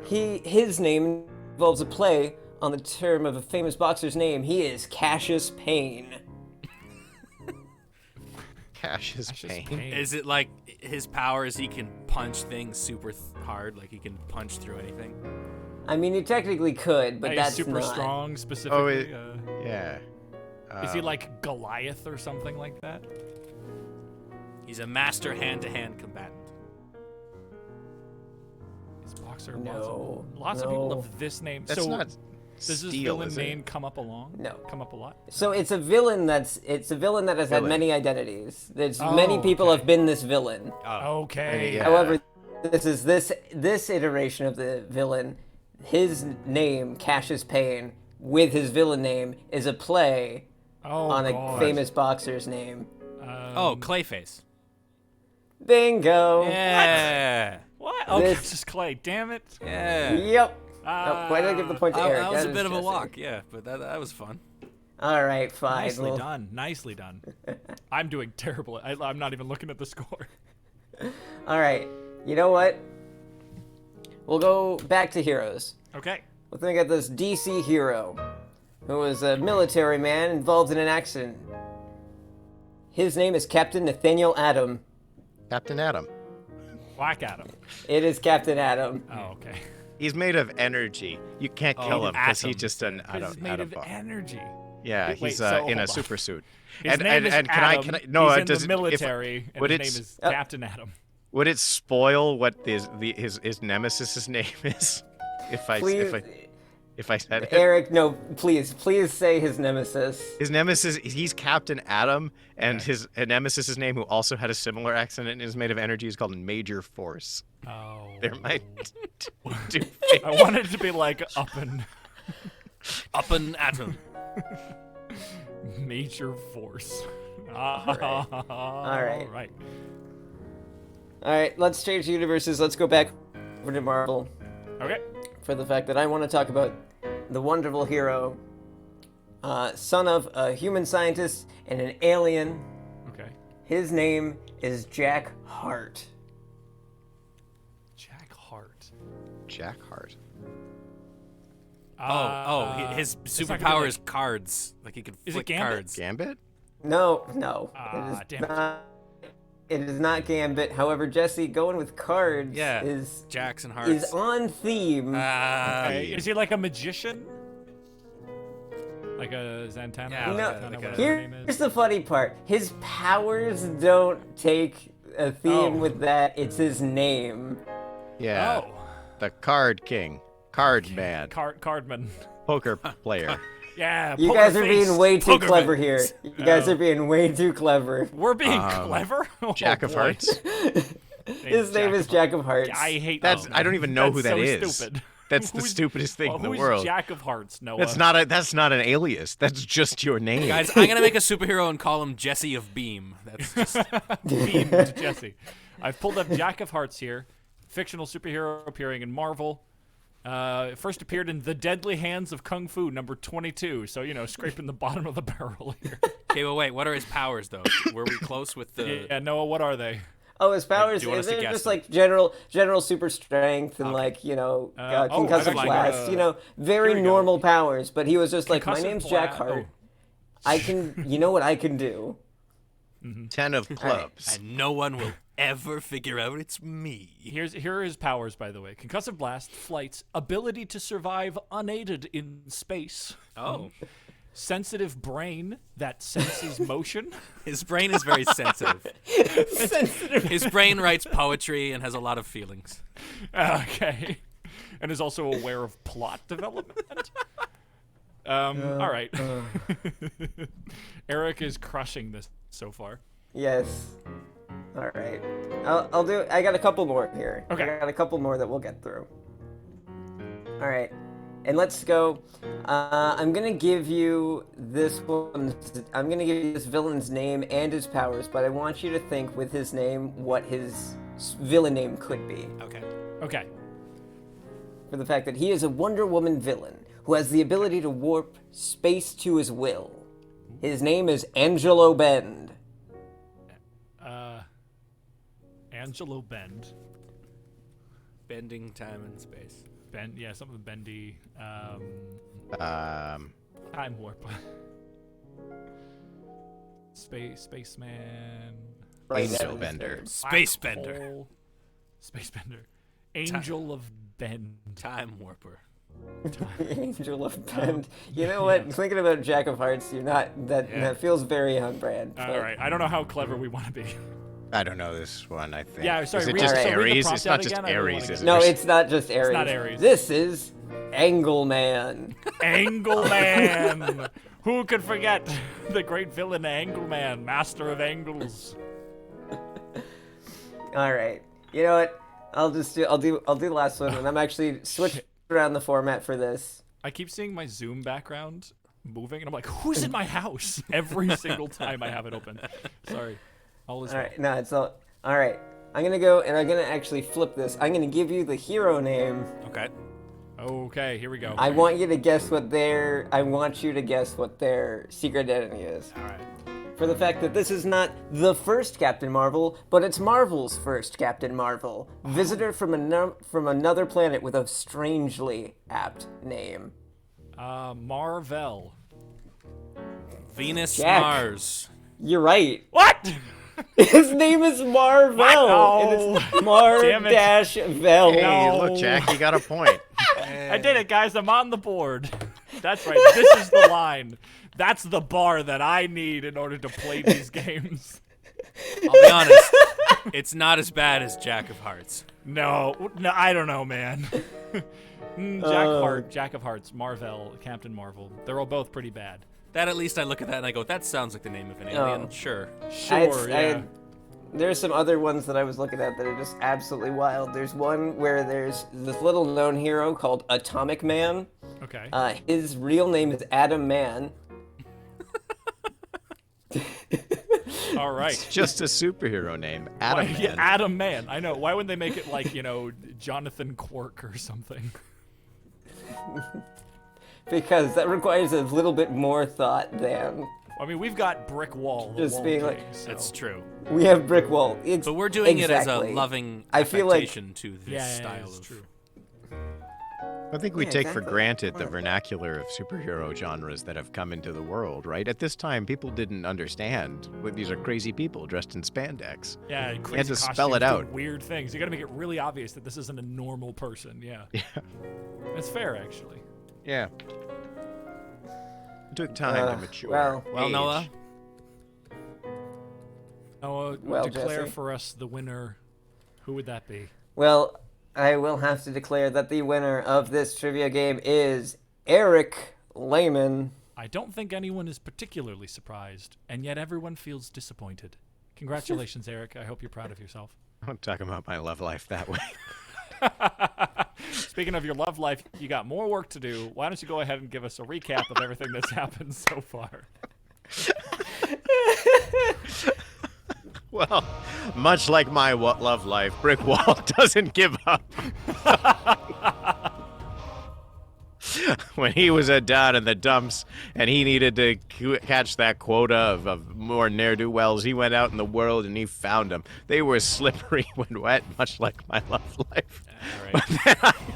His name involves a play on the term of a famous boxer's name. He is Cassius Payne. Cassius Payne. Is it like his power is he can punch things super hard, like he can punch through anything? I mean, he technically could, but He's that's super not. strong specifically. Yeah. Is he like Goliath or something like that? He's a master hand-to-hand combatant. Is boxer No, lots of people no. of this name. That's so not does this steel, villain is it? name come up along? No. Come up a lot? So it's a villain that has had many identities. There's many people okay. have been this villain. Okay. Yeah. However, this iteration of the villain, his name Cassius Payne with his villain name is a play Oh, on a God. famous boxer's name. Oh, Clayface. Bingo. Yeah. What? Oh, This- Cassius Clay. Damn it. Yeah. Yep. Oh, why did I give the point to Eric? That was a is bit of a Jesse. walk, yeah, but that was fun. All right, fine. Nicely Well, done. Nicely done. I'm doing terrible. I'm not even looking at the score. all right. You know what? We'll go back to heroes. Okay. We'll think of this DC hero who was a military man involved in an accident. His name is Captain Nathaniel Adam. Captain Atom. Whack at him. It is Captain Adam. Oh, okay. He's made of energy. You can't kill him because he's atom. just an Because atom. he's made of bomb. energy. Yeah, Wait, he's so in a hold on. super suit. His name is can Adam. I? No, He's it in doesn't. the military, and would his it name is Oh. Captain Adam. Would it spoil what his nemesis's name is? If I said it. Eric, no, please say his nemesis. His nemesis, he's Captain Atom, and his nemesis's name, who also had a similar accent and is made of energy, is called Major Force. Oh. They're my two I wanted it to be like up and Up an atom. major force. All right. All right. All right, let's change universes. Let's go back over to Marvel Okay. for the fact that I want to talk about the wonderful hero, son of a human scientist and an alien. Okay. His name is Jack Hart. Jack Hart. Jack Hart. His it's not gonna be superpower like- is cards. Like he can Is it flick Gambit? cards. Gambit? No. Damn it. It is not Gambit. However, Jesse, going with cards Yeah. is Jacks and hearts. on theme. Okay. Is he like a magician? Like a Zantana? Yeah, No, Zantana, whatever her name here's is. the funny part. His powers don't take a theme Oh. with that. It's his name. Yeah. Oh. The Card King. Card man. Cardman. Poker player. Yeah. You poker guys are face. being way too Poker clever face. here. You guys are being way too clever. We're being clever. Oh, Jack of boy. Hearts. His name is Jack of Hearts. I hate That's. that. I don't even know That's who that so is. Stupid. That's the Who's- stupidest thing in the who's world. Jack of Hearts, Noah. That's not an alias. That's just your name. Guys, I'm gonna make a superhero and call him Jesse of Beam. That's just Beamed Jesse. I've pulled up Jack of Hearts here, fictional superhero appearing in Marvel. First appeared in The Deadly Hands of Kung Fu, number 22. So, scraping the bottom of the barrel here. okay. Well, wait. What are his powers though? Were we close with the? Yeah, Noah, what are they? Oh, his powers, do you want us to they're guess just them? like general super strength and concussive I like, blast, very here we go. normal powers. But he was just like, my Concussive name's Jack bla- Hart. oh. I can, you know what I can do? 10 of clubs. And no one will ever figure out it's me. Here are his powers, by the way. Concussive blast, flights, ability to survive unaided in space. Oh, Sensitive brain that senses motion. his brain is very sensitive. Sensitive. His brain writes poetry and has a lot of feelings. Okay. And is also aware of plot development. All right. Eric is crushing this so far. Yes. All right. I'll do. I got a couple more here. Okay. I got a couple more that we'll get through. All right. And let's go. I'm gonna give you this one. I'm gonna give you this villain's name and his powers, but I want you to think with his name what his villain name could be. Okay. Okay. For the fact that he is a Wonder Woman villain who has the ability to warp space to his will. His name is Angelo Bend. Angelo Bend. Bending time and space. Bend, yeah, something bendy. Um, Time warp. Spaceman. Right Angel there. Bender. Space Black bender. hole, Space Bender. Angel of Bend. Time warper. Angel of Bend. You know what? Thinking about Jack of Hearts, you're not. That feels very on brand. All but- right, I don't know how clever we want to be. I don't know this one, I think. Yeah, sorry, Is it read- just so read the Aries? prompt It's out not just again, I really Aries, wanna is it? No, There's- it's not just Aries. not Aries. This is Angleman. Angleman. Who could forget the great villain Angleman, master of angles? All right. You know what? I'll do the last one, and I'm actually switching around the format for this. I keep seeing my Zoom background moving, and I'm like, who's in my house? Every single time I have it open. Sorry. All is All well. right. No, it's all. All right. I'm gonna go, and I'm gonna actually flip this. I'm gonna give you the hero name. Okay. Okay, here we go. I want you to guess what their. I want you to guess what their secret identity is. All right. For the fact that this is not the first Captain Marvel, but it's Marvel's first Captain Marvel, visitor from another planet with a strangely apt name. Marvel. Venus, Jack. Mars. You're right. What? His name is Marvel. No. And it's Mar Damn it. dash Vel. Hey, No. look, Jack, you got a point. I did it, guys. I'm on the board. That's right. This is the line. That's the bar that I need in order to play these games. I'll be honest. It's not as bad as Jack of Hearts. No, I don't know, man. Jack of Hearts, Marvel, Captain Marvel. They're all both pretty bad. That at least I look at that and I go, that sounds like the name of an alien. Sure. Sure, yeah. There's some other ones that I was looking at that are just absolutely wild. There's one where there's this little known hero called Atomic Man. Okay. His real name is Adam Man. All right. It's just a superhero name. Adam Why- yeah, Man. Adam Man. I know. Why wouldn't they make it like, Jonathan Quark or something? Because that requires a little bit more thought than I mean, we've got Brick Wall. the Just Wall being like- King, so- That's true. we have Brick Wall. But we're doing it as a Exactly. loving I feel like- affectation to this Yeah, style it's of true. I think we Yeah, take for exactly. granted the vernacular of superhero genres that have come into the world, right? At this time, people didn't understand what these are crazy people dressed in spandex. Yeah, You crazy had to spell costumes it doing out. Weird things. You got to make it really obvious that this isn't a normal person. Yeah. Yeah. That's fair, actually. Yeah. It took time to mature. well- Well, Age. Noah, Noah, Well, declare Jesse. for us the winner. Who would that be? Well, I will have to declare that the winner of this trivia game is Eric Lehman. I don't think anyone is particularly surprised, and yet everyone feels disappointed. Congratulations, Eric. I hope you're proud of yourself. I'm talking about my love life that way. Speaking of your love life, you got more work to do. Why don't you go ahead and give us a recap of everything that's happened so far? Well, much like my love life, Brick Wall doesn't give up. When he was down in the dumps and he needed to catch that quota of more ne'er-do-wells, he went out in the world and he found them. They were slippery when wet, much like my love life. All But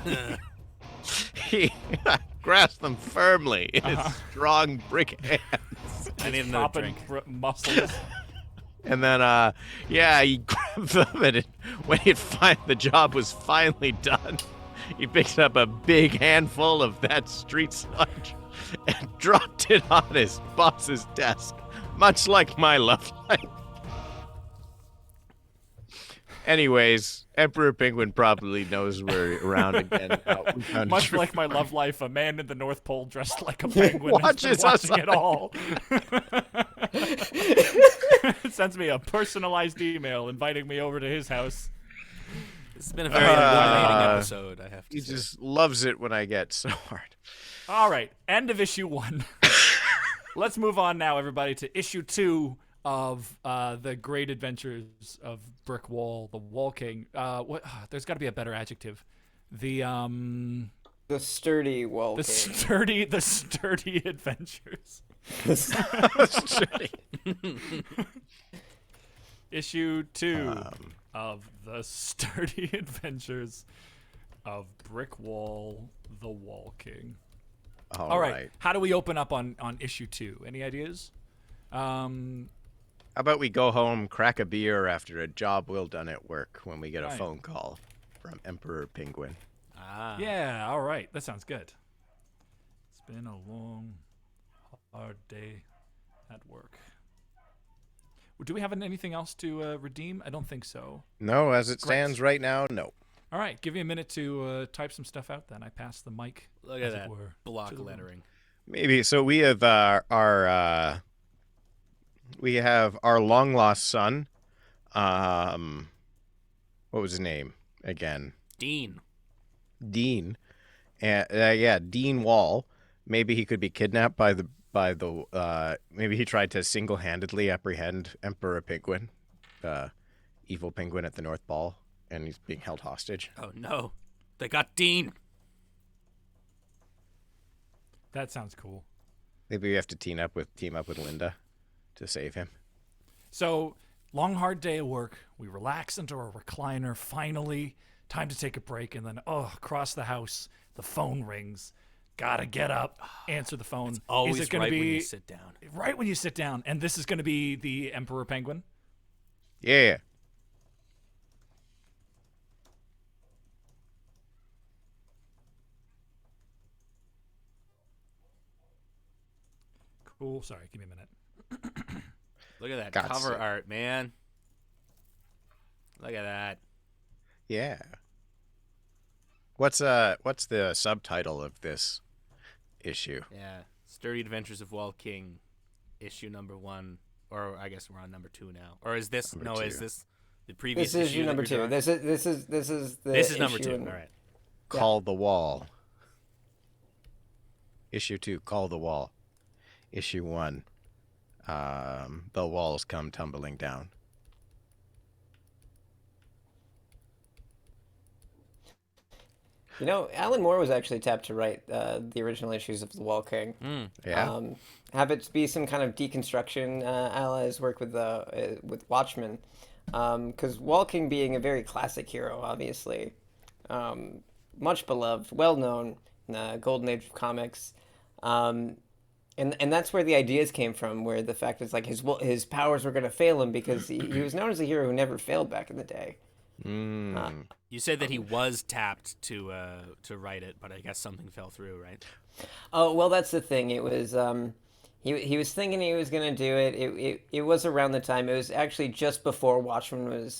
then he grasped them firmly in his strong brick hands. I need another Popping drink. muscles. And then, he grabbed them, and when the job was finally done, he picked up a big handful of that street sludge and dropped it on his boss's desk, much like my love life. Anyways, Emperor Penguin probably knows we're around again. Much like my love life, a man in the North Pole dressed like a penguin Watches has us been watching it all. Sends me a personalized email inviting me over to his house. This has been a very illuminating episode, I have to He say. just loves it when I get so hard. All right, end of issue 1. Let's move on now, everybody, to issue 2 of the Great Adventures of Brick Wall, the Wall King. There's got to be a better adjective. The sturdy Wall the King. sturdy adventures. Issue 2 of the sturdy adventures of Brick Wall, the Wall King. All right. How do we open up on issue 2? Any ideas? How about we go home, crack a beer after a job well done at work when we get a phone call from Emperor Penguin. Yeah, all right. That sounds good. It's been a long, hard day at work. Do we have anything else to redeem? I don't think so. No, as it stands right now, no. All right, give me a minute to type some stuff out then. I pass the mic. Look at that block lettering. Maybe. So we have our long lost son. What was his name again? Dean. Dean. And Dean Wall. Maybe he could be kidnapped by the maybe he tried to single-handedly apprehend Emperor Penguin, evil penguin at the North Pole, and he's being held hostage. Oh no, they got Dean. That sounds cool. Maybe we have to team up with Linda to save him. So, long hard day at work. We relax into our recliner. Finally, time to take a break, and then across the house, the phone rings. Gotta get up, answer the phone. It's always is it gonna right be when you sit down. Right when you sit down, and this is going to be the Emperor Penguin. Yeah. Cool. Sorry, give me a minute. Look at that Got cover sick. art, man. Look at that. Yeah. What's the subtitle of this issue? Yeah. Sturdy Adventures of Wall King, issue number 1. Or I guess we're on number 2 now. Or is this Number 2. Is this the previous This is issue your that number you're 2. doing? This is the This is number issue 2. in- All right. Call the Wall. Issue 2, Call the Wall. Issue 1, The Walls Come Tumbling Down. You know, Alan Moore was actually tapped to write the original issues of The Wall King. Yeah. Have it be some kind of deconstruction, Ala's work with Watchmen, because Wall King being a very classic hero, obviously, much beloved, well known in the golden age of comics, and that's where the ideas came from. Where the fact is like his powers were going to fail him because he was known as a hero who never failed back in the day. You said that he was tapped to write it, but I guess something fell through, right? Oh well, that's the thing. It was he was thinking he was gonna do it. It was around the time. It was actually just before Watchmen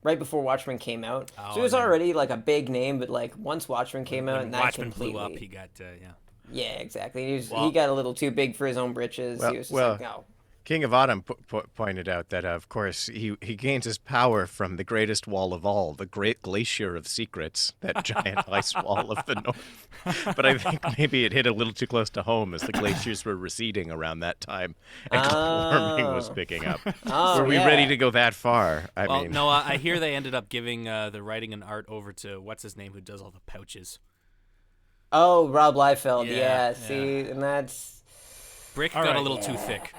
right before Watchmen came out. Oh, So he was and then- already like a big name, but like once Watchmen came out, When and that Watchmen completely blew up, he got yeah. yeah, exactly. He Well- got a little too big for his own britches. Well- He was just well- like, no. King of Autumn pointed out that, of course, he gains his power from the greatest wall of all, the Great Glacier of Secrets, that giant ice wall of the north. But I think maybe it hit a little too close to home as the glaciers were receding around that time and global warming was picking up. Oh, Were we yeah. ready to go that far? I Well, mean, no, I hear they ended up giving the writing and art over to what's his name, who does all the pouches. Oh, Rob Liefeld. Yeah, Yeah, yeah. see, and that's Brick All got right. a little too thick.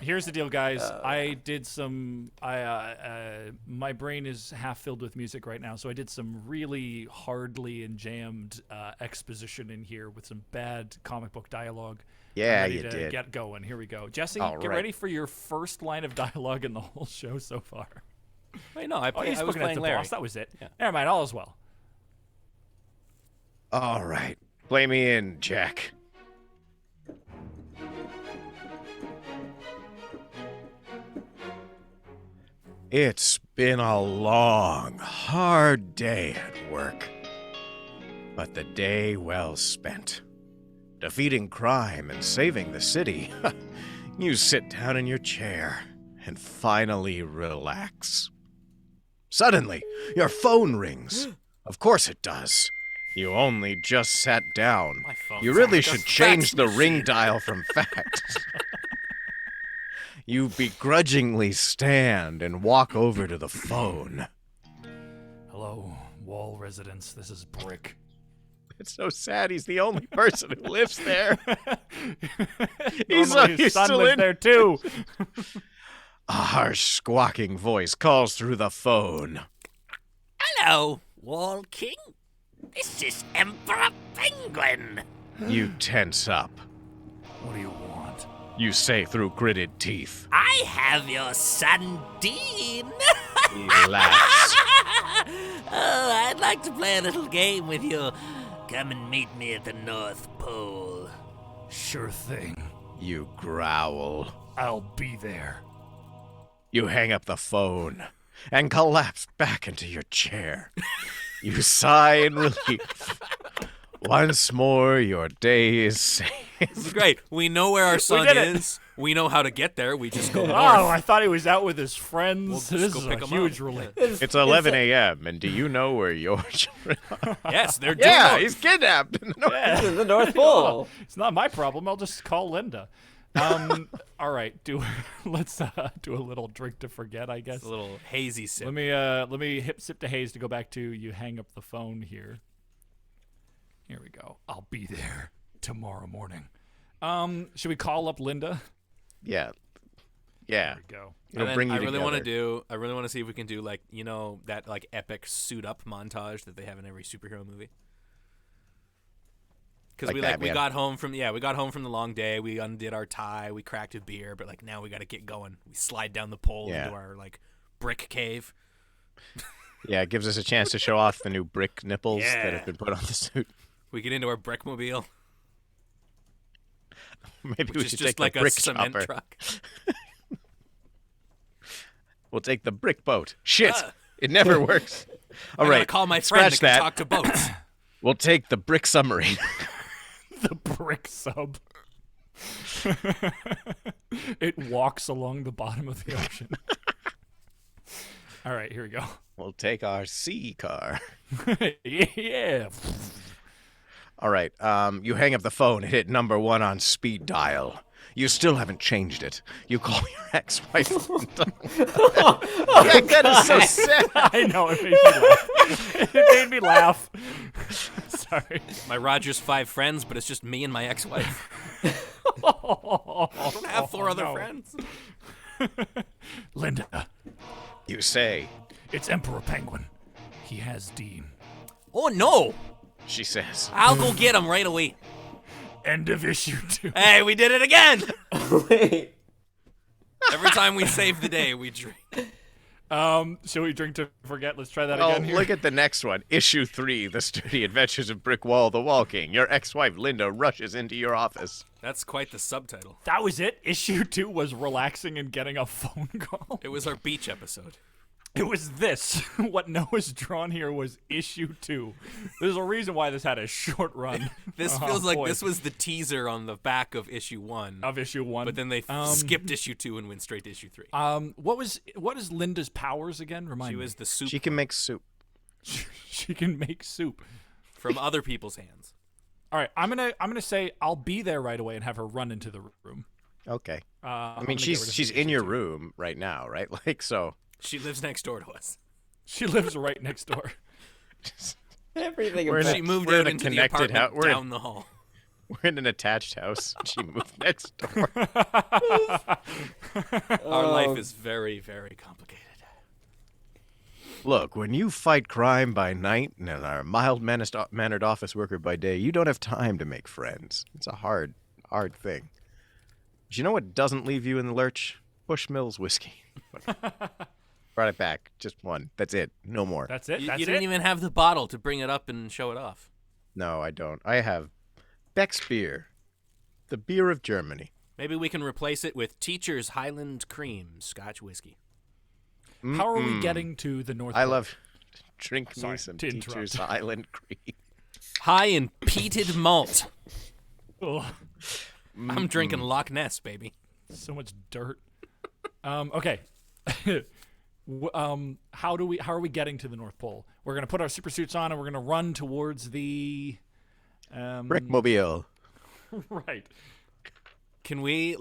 Here's the deal, guys. I did some. My brain is half filled with music right now, so I did some really hardly and jammed exposition in here with some bad comic book dialogue. Yeah, I'm ready you to did. Get going. Here we go. Jesse, All get right. ready for your first line of dialogue in the whole show so far. Wait, no, I Oh, you're was looking at playing the Larry. boss. That was it. Yeah. Never mind. All is well. all right. Play me in, Jack. It's been a long, hard day at work, but the day well spent. Defeating crime and saving the city. You sit down in your chair and finally relax. Suddenly, your phone rings. Of course it does. You only just sat down. My phone You really does should change facts the ring dial from facts. You begrudgingly stand and walk over to the phone. Hello, Wall residents. This is Brick. It's so sad he's the only person who lives there. He's His son still lives in. there too. A harsh, squawking voice calls through the phone. Hello, Wall King. This is Emperor Penguin. You tense up. What do you want? You say through gritted teeth. I have your son, Dean. He laughs. Oh, I'd like to play a little game with you. Come and meet me at the North Pole. Sure thing. You growl. I'll be there. You hang up the phone and collapse back into your chair. You sigh in relief. Once more, your day is saved. This is great. We know where our son did it. is. We know how to get there. We just go north. Oh, I thought he was out with his friends. We'll just This go is pick a him huge up. relief. It's 11 a.m., and do you know where your children are? Yes, they're doing Yeah, north. he's kidnapped. in the North. this is the North Pole. It's not my problem. I'll just call Linda. All right, let's do a little drink to forget, I guess. It's a little hazy sip. Let me hip sip to haze to go back to you hang up the phone here. Here we go. I'll be there tomorrow morning. Should we call up Linda? Yeah. Yeah. There we go. It'll And then bring you I really want together. to see if we can do like, you know, that like epic suit up montage that they have in every superhero movie. Because Like we Batman. got home from the long day, we undid our tie, we cracked a beer, but like now we got to get going. We slide down the pole Yeah. into our like brick cave. Yeah, it gives us a chance to show off the new brick nipples that Yeah. have been put on the suit. We get into our brickmobile, Maybe we which is should just take like the a brick cement chopper. truck. We'll take the brick boat. Shit, it never works. All I right, gotta call my friend scratch that can that. talk to boats. We'll take the brick submarine. The brick sub. It walks along the bottom of the ocean. All right, here we go. We'll take our sea car. Yeah. All right, you hang up the phone and hit number 1 on speed dial. You still haven't changed it. You call your ex-wife. That is so sad. I know, it made me laugh. It made me laugh. Sorry. My Rogers 5 friends, but it's just me and my ex-wife. I don't have 4 other no. friends. Linda, You say, it's Emperor Penguin. He has Dean. Oh no! she says. I'll go get him right away. End of issue 2. Hey, we did it again! Wait. Every time we save the day, we drink. Shall we drink to forget? Let's try that Oh, again here. look at the next one. Issue 3, The Sturdy Adventures of Brick Wall, the Wall King. Your ex-wife, Linda, rushes into your office. That's quite the subtitle. That was it. Issue 2 was relaxing and getting a phone call. It was our beach episode. It was this. What Noah's drawn here was issue 2. There's a reason why this had a short run. This feels like this was the teaser on the back of issue 1. Of issue 1. But then they skipped issue 2 and went straight to issue 3. What is Linda's powers again? Remind me. She was the soup. She can make soup. She can make soup from other people's hands. All right, I'm gonna say I'll be there right away and have her run into the room. Okay. I mean, she's in your room right now, right? Like so. She lives next door to us. She lives right next door. Everything She moved out into the apartment down the hall. We're in an attached house. She moved next door. Our life is very, very complicated. Look, when you fight crime by night and are a mild-mannered office worker by day, you don't have time to make friends. It's a hard thing. But you know what doesn't leave you in the lurch? Bushmills whiskey. Brought it back. Just one. That's it. No more. That's it? You didn't even have the bottle to bring it up and show it off. No, I don't. I have Beck's beer. The beer of Germany. Maybe we can replace it with Teacher's Highland Cream Scotch whiskey. How are we getting to the North Pole? I love drink me Sorry some to interrupt. Teacher's Highland Cream. High in peated malt. Ugh, I'm drinking Loch Ness, baby. so much dirt. Okay. How are we getting to the North Pole? We're gonna put our super suits on and we're gonna run towards the Brickmobile. Right. Can we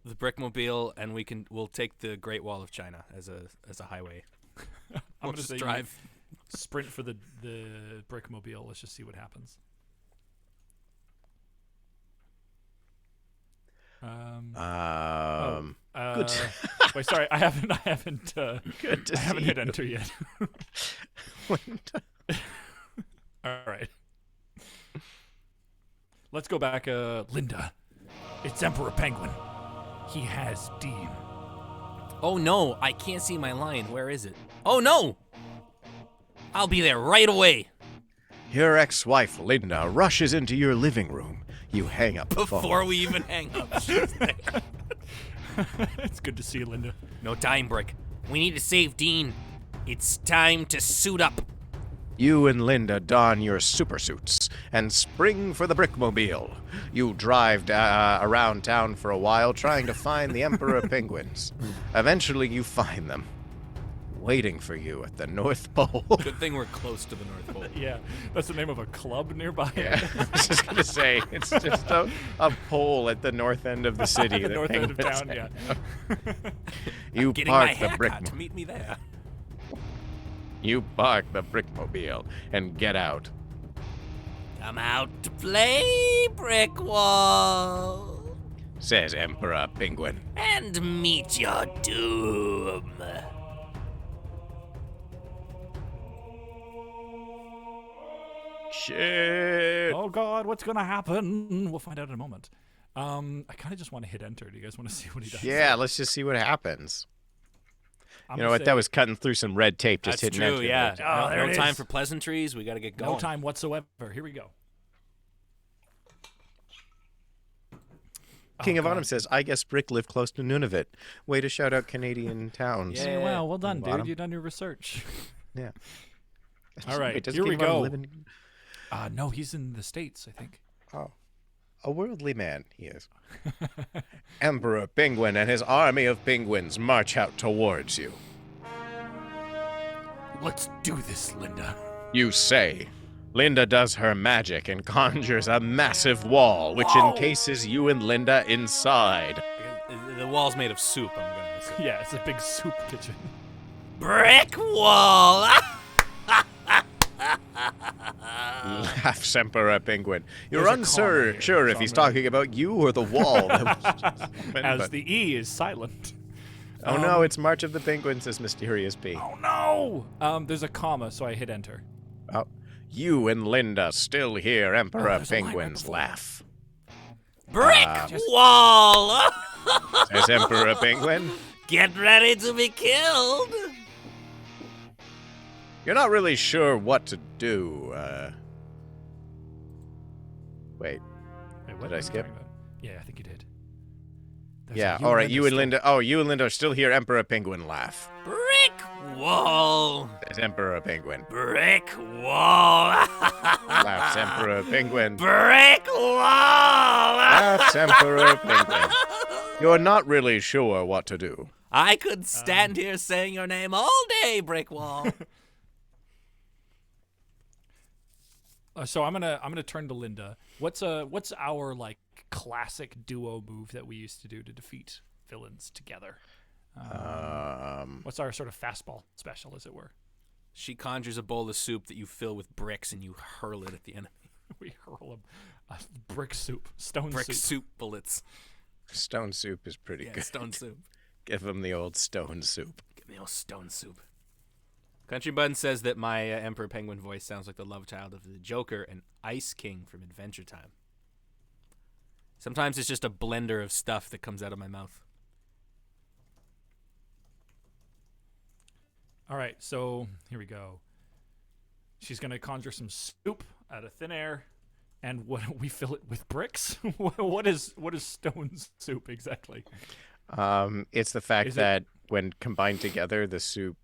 the Brickmobile, and we'll take the Great Wall of China as a highway. I'm gonna just say drive. Sprint for the Brickmobile. Let's just see what happens. Good. Wait, sorry, I haven't Good to I haven't see hit you. enter yet. All right. Let's go back. Linda, it's Emperor Penguin. He has Dean. Oh no, I can't see my line. Where is it? Oh no! I'll be there right away. Your ex-wife, Linda, rushes into your living room. You hang up the phone. Before we even hang up, she's there. It's good to see you, Linda. No time, Brick. We need to save Dean. It's time to suit up. You and Linda don your super suits and spring for the Brickmobile. You drive around town for a while trying to find the Emperor Penguins. Eventually you find them, waiting for you at the North Pole. Good thing we're close to the North Pole. Yeah, that's the name of a club nearby. Yeah, I was just going to say, it's just a pole at the north end of the city. The that north end of Penguins town, yeah. have. You Getting my park the hair cut. Brickmobile. Meet me there. You park the Brickmobile and get out. Come out to play, Brick Wall, Says Emperor Penguin. and meet your doom. Shit. Oh God, what's gonna happen? We'll find out in a moment. I kind of just want to hit enter. Do you guys want to see what he does? Yeah, let's just see what happens. I'm You know gonna what? say That was cutting through some red tape. Just That's hitting true, enter. yeah. Oh, there no it time is. for pleasantries. We got to get going. no time whatsoever. Here we go. King of God. Autumn says, I guess Brick lived close to Nunavut. Way to shout out Canadian towns. Yeah. Well done, dude. Bottom. You've done your research. Yeah. All right, Wait, does here King we of Autumn go. live in- No, he's in the States, I think. Oh. A worldly man, he is. Emperor Penguin and his army of penguins march out towards you. Let's do this, Linda. You say. Linda does her magic and conjures a massive wall, which Whoa. encases you and Linda inside. The wall's made of soup, I'm going to say. Yeah, it's a big soup kitchen. Brick Wall. Laughs Emperor Penguin. You're There's a unsure comma sure here, if so he's I'm gonna- talking about you or the wall. that was just open, As but- the E is silent. Oh no, it's March of the Penguins, says Mysterious P. Oh no! There's a comma, so I hit enter. Oh. You and Linda still hear Emperor there's a line right Penguin's before. laugh. Brick Just- Wall. Says Emperor Penguin. Get ready to be killed. You're not really sure what to do. Wait. Wait, what Did are I you skip? talking about? Yeah, I think you did. There's Yeah, a all right, you and still- Linda. Oh, you and Linda are still here. Emperor Penguin laugh. Brick wall. There's Emperor Penguin. Brick wall. Laughs Emperor Penguin. Brick wall. Laughs Emperor Penguin. You're not really sure what to do. I could stand here saying your name all day, Brick Wall. So I'm gonna turn to Linda. What's our like classic duo move that we used to do to defeat villains together? What's our sort of fastball special, as it were? She conjures a bowl of soup that you fill with bricks and you hurl it at the enemy. We hurl them brick soup, stone Brick soup. soup bullets. Stone soup is pretty Yeah, good. stone soup. Give him the old stone soup. Give me old stone soup. Country Bun says that my Emperor Penguin voice sounds like the love child of the Joker and Ice King from Adventure Time. Sometimes it's just a blender of stuff that comes out of my mouth. All right, so here we go. She's gonna conjure some soup out of thin air, and what we fill it with bricks. What is stone soup exactly? It's the fact Is it- that when combined together, the soup.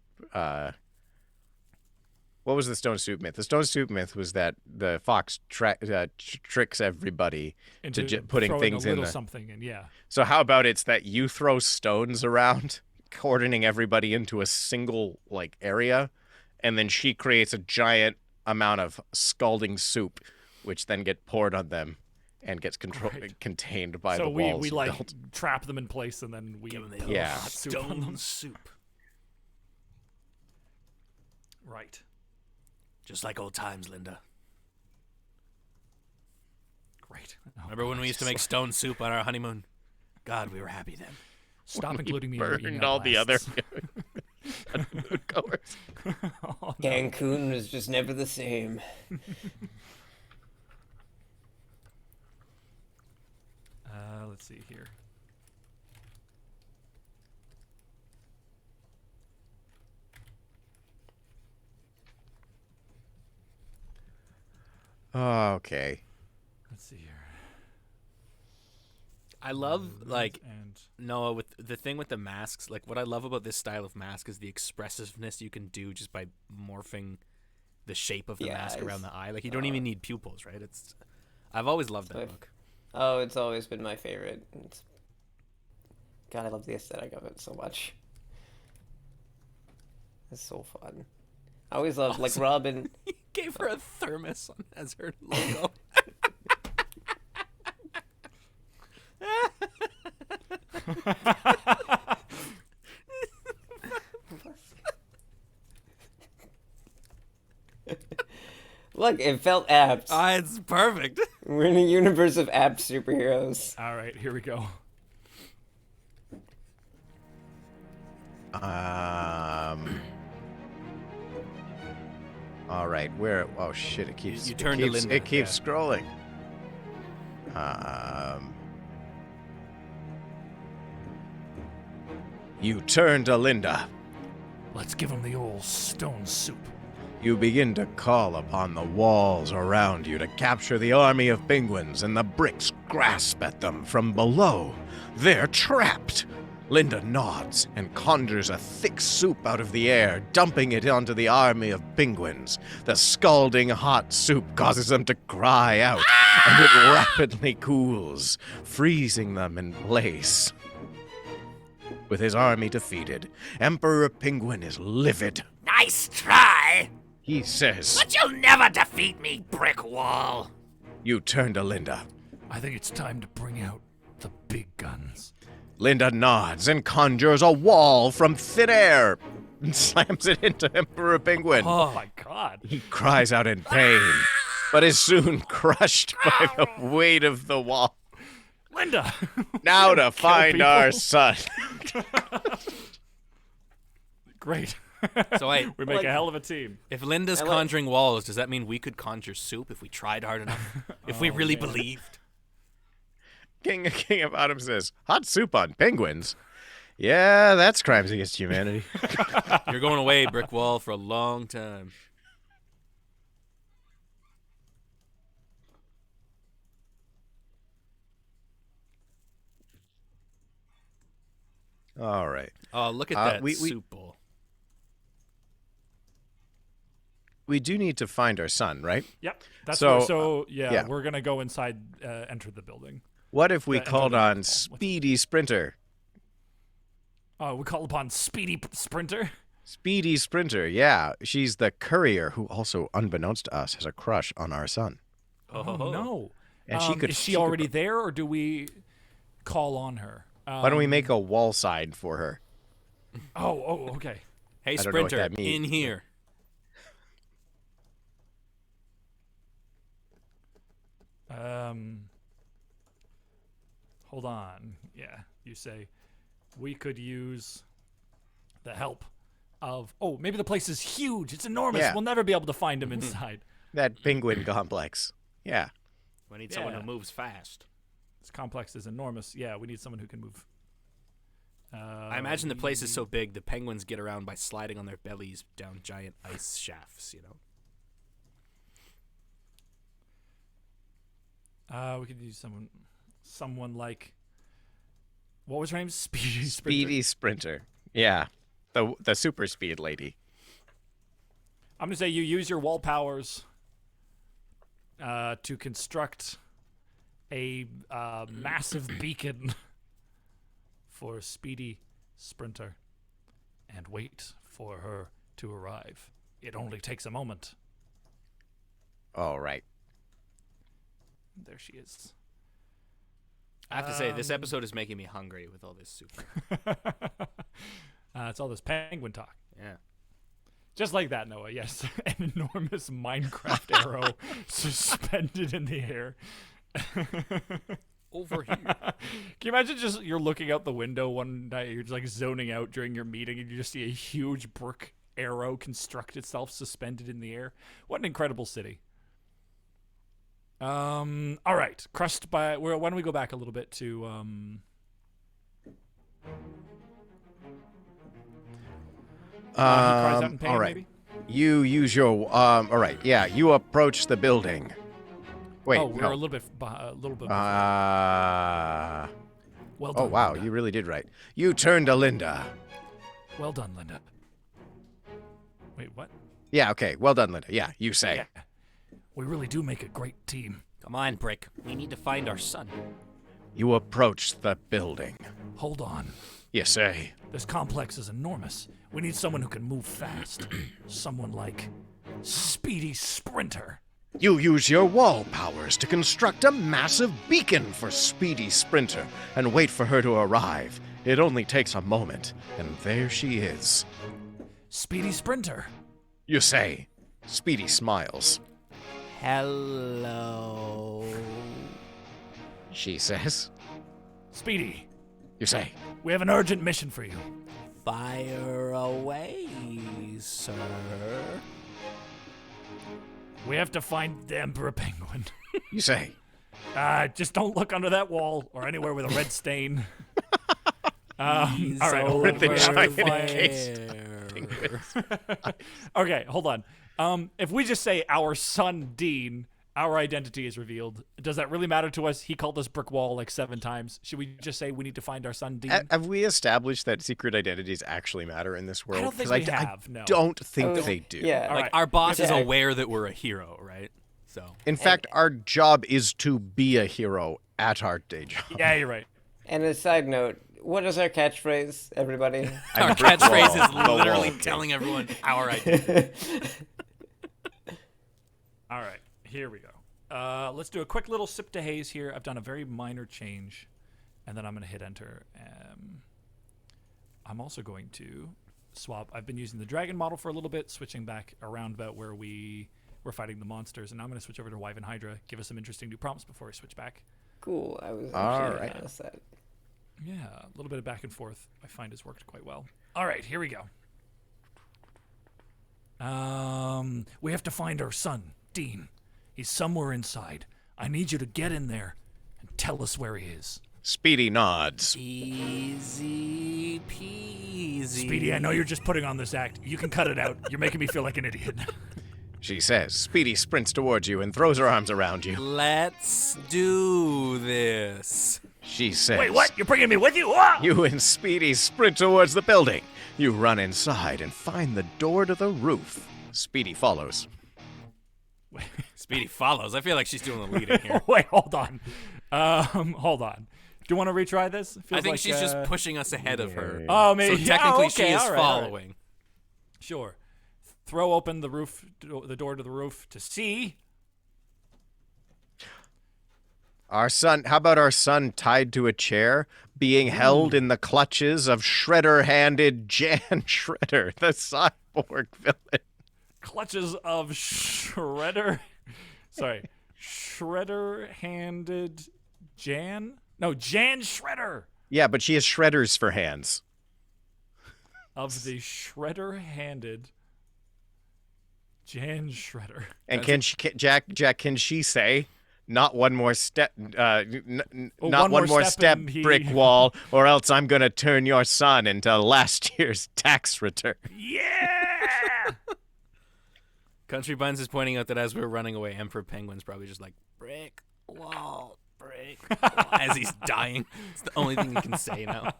What was the stone soup myth? The stone soup myth was that the fox tricks everybody into putting throwing things a in little the. something, and yeah. So how about it's that you throw stones around, coordinating everybody into a single like area, and then she creates a giant amount of scalding soup, which then get poured on them and gets Right. contained by So the walls. we like built. trap them in place, and then we Give 'em the put old Yeah. hot soup on them. Stone soup. Right. Just like old times, Linda. Great. Oh, Remember when we used to make stone soup on our honeymoon? God, we were happy then. Stop including me in your Burned email all the other blasts. goers. Oh, no. Cancun was just never the same. Let's see here. Oh, okay. Let's see here. I love, like, And Noah, with the thing with the masks, like, what I love about this style of mask is the expressiveness you can do just by morphing the shape of the mask Yes. around the eye. Like, you don't even need pupils, right? I've always loved that I've- look. Oh, it's always been my favorite. God, I love the aesthetic of it so much. It's so fun. I always loved, like, Robin. He gave her a thermos as her logo. Look, it felt apt. It's perfect. We're in a universe of apt superheroes. all right, here we go. All right, where? Oh shit! It keeps. You turn to Linda, It keeps scrolling. You turn to Linda. Let's give him the old stone soup. You begin to call upon the walls around you to capture the army of penguins, and the bricks grasp at them from below. They're trapped. Linda nods and conjures a thick soup out of the air, dumping it onto the army of penguins. The scalding hot soup causes them to cry out, and it rapidly cools, freezing them in place. With his army defeated, Emperor Penguin is livid. Nice try, He says, but you'll never defeat me, Brick Wall. You turn to Linda. I think it's time to bring out the big guns. Linda nods and conjures a wall from thin air and slams it into Emperor Penguin. Oh my god. He cries out in pain, but is soon crushed by the weight of the wall. Linda! Now to find people. our son. Great. So wait, We make Like- a hell of a team. if Linda's I like- conjuring walls, does that mean we could conjure soup if we tried hard enough? If we really man. believed? King of Autumn says, hot soup on penguins? Yeah, that's crimes against humanity. You're going away, Brick Wall, for a long time. All right. Oh, look at that we- soup bowl. We do need to find our son, right? Yep. That's So, yeah, we're gonna go inside, enter the building. What if we enter called the on what's- Speedy Sprinter? We call upon Speedy Sprinter. Speedy Sprinter, yeah. She's the courier who also, unbeknownst to us, has a crush on our son. Oh no! And she could. Is she could- already there, or do we call on her? Why don't we make a wall sign for her? Oh, okay. Hey, I don't know what Sprinter, that means. in here. Hold on. Yeah, you say we could use the help of. Oh, maybe the place is huge. It's enormous. Yeah. We'll never be able to find him inside. That penguin complex. Yeah. We need someone Yeah. who moves fast. This complex is enormous. Yeah, we need someone who can move. I imagine the place is so big the penguins get around by sliding on their bellies down giant ice shafts, you know? We could use someone like. What was her name? Speedy Sprinter. Speedy Sprinter. Yeah. The super speed lady. I'm gonna say you use your wall powers to construct a massive beacon for Speedy Sprinter and wait for her to arrive. It only takes a moment. All right. There she is. I have to say, this episode is making me hungry with all this soup. It's all this penguin talk. Yeah. Just like that, Noah. Yes, an enormous Minecraft arrow suspended in the air. Over here. Can you imagine just you're looking out the window one night, you're just like zoning out during your meeting, and you just see a huge brick arrow construct itself suspended in the air? What an incredible city. All right, crushed by. Why don't we go back a little bit to he cries out in pain, all right. maybe? You use your. All right. Yeah. You approach the building. Wait. Oh, we're no. a little bit. A little bit. Uh. Well done. Oh wow, Linda. you really did right. You turned to Linda. Well done, Linda. Wait, what? Yeah. Okay. Well done, Linda. Yeah. You say. Yeah. We really do make a great team. Come on, Brick. We need to find our son. You approach the building. Hold on. You say. This complex is enormous. We need someone who can move fast. Someone like Speedy Sprinter. You use your wall powers to construct a massive beacon for Speedy Sprinter and wait for her to arrive. It only takes a moment, and there she is. Speedy Sprinter. You say. Speedy smiles. Hello. She says. Speedy, You say. we have an urgent mission for you. Fire away, sir. We have to find the Emperor Penguin. You say. Just don't look under that wall or anywhere with a red stain. All He's right, over the giant there. Okay, hold on. If we just say our son Dean, our identity is revealed. Does that really matter to us? He called us brick wall like 7 times. Should we just say we need to find our son Dean? Have we established that secret identities actually matter in this world? don't think 'Cause we have, I no. don't think Oh, they do. Yeah. All Like, right. our boss is Yeah. aware that we're a hero, right? So. In fact, our job is to be a hero at our day job. Yeah, you're right. And a side note, what is our catchphrase, everybody? Our I'm brick catchphrase wall, is the literally wall. telling everyone our identity. All right, here we go. Let's do a quick little sip to haze here. I've done a very minor change, and then I'm going to hit enter. I'm also going to swap. I've been using the dragon model for a little bit, switching back around about where we're fighting the monsters, and now I'm going to switch over to Wyvern Hydra, give us some interesting new prompts before we switch back. Cool. I was All actually right. gonna ask that. Yeah, a little bit of back and forth I find has worked quite well. All right, here we go. We have to find our son, Dean. He's somewhere inside. I need you to get in there and tell us where he is. Speedy nods. Easy peasy. Speedy, I know you're just putting on this act. You can cut it out. You're making me feel like an idiot. She says. Speedy sprints towards you and throws her arms around you. Let's do this. She says. Wait, what? You're bringing me with you? Ah! You and Speedy sprint towards the building. You run inside and find the door to the roof. Speedy follows. Speedy follows. I feel like she's doing the leading here. Wait, hold on. Hold on. Do you want to retry this? I think she's just pushing us ahead of her. Oh, maybe. So technically, okay, she is all right, all right. following. Sure. Throw open the door to the roof to see. Our son, how about our son tied to a chair, being held in the clutches of shredder-handed Jan Shredder, the cyborg villain? Clutches of Shredder. Sorry. Shredder-handed Jan? No, Jan Shredder. Yeah, but she has shredders for hands. Of the Shredder-handed Jan Shredder. And can she, Jack, can she say, not one more step, not one more step, and he- brick wall, or else I'm gonna turn your son into last year's tax return. Yeah! Country Buns is pointing out that as we're running away, Emperor Penguin's probably just like, brick wall, as he's dying. It's the only thing he can say now.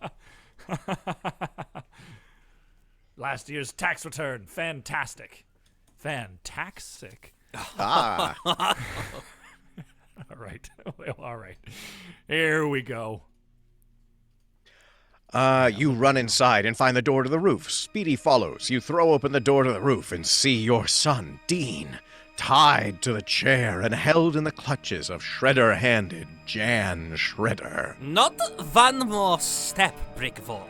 Last year's tax return. Fantastic. Fantastic. Ah. All right. Well, all right. Here we go. You run inside and find the door to the roof. Speedy follows. You throw open the door to the roof and see your son, Dean, tied to the chair and held in the clutches of shredder-handed Jan Shredder. Not one more step, brick wall,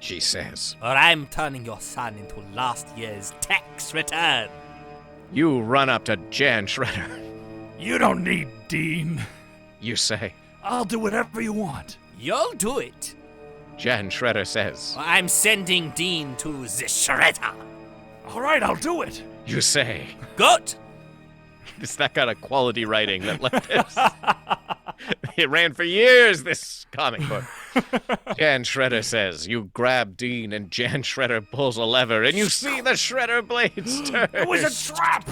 She says. or I'm turning your son into last year's tax return. You run up to Jan Shredder. You don't need Dean. You say. I'll do whatever you want. You'll do it. Jan Shredder says. I'm sending Dean to the shredder. All right, I'll do it. You say. Good. It's that kind of quality writing that left this. It ran for years, this comic book. Jan Shredder says, you grab Dean and Jan Shredder pulls a lever and you see the shredder blades turn. It was a trap.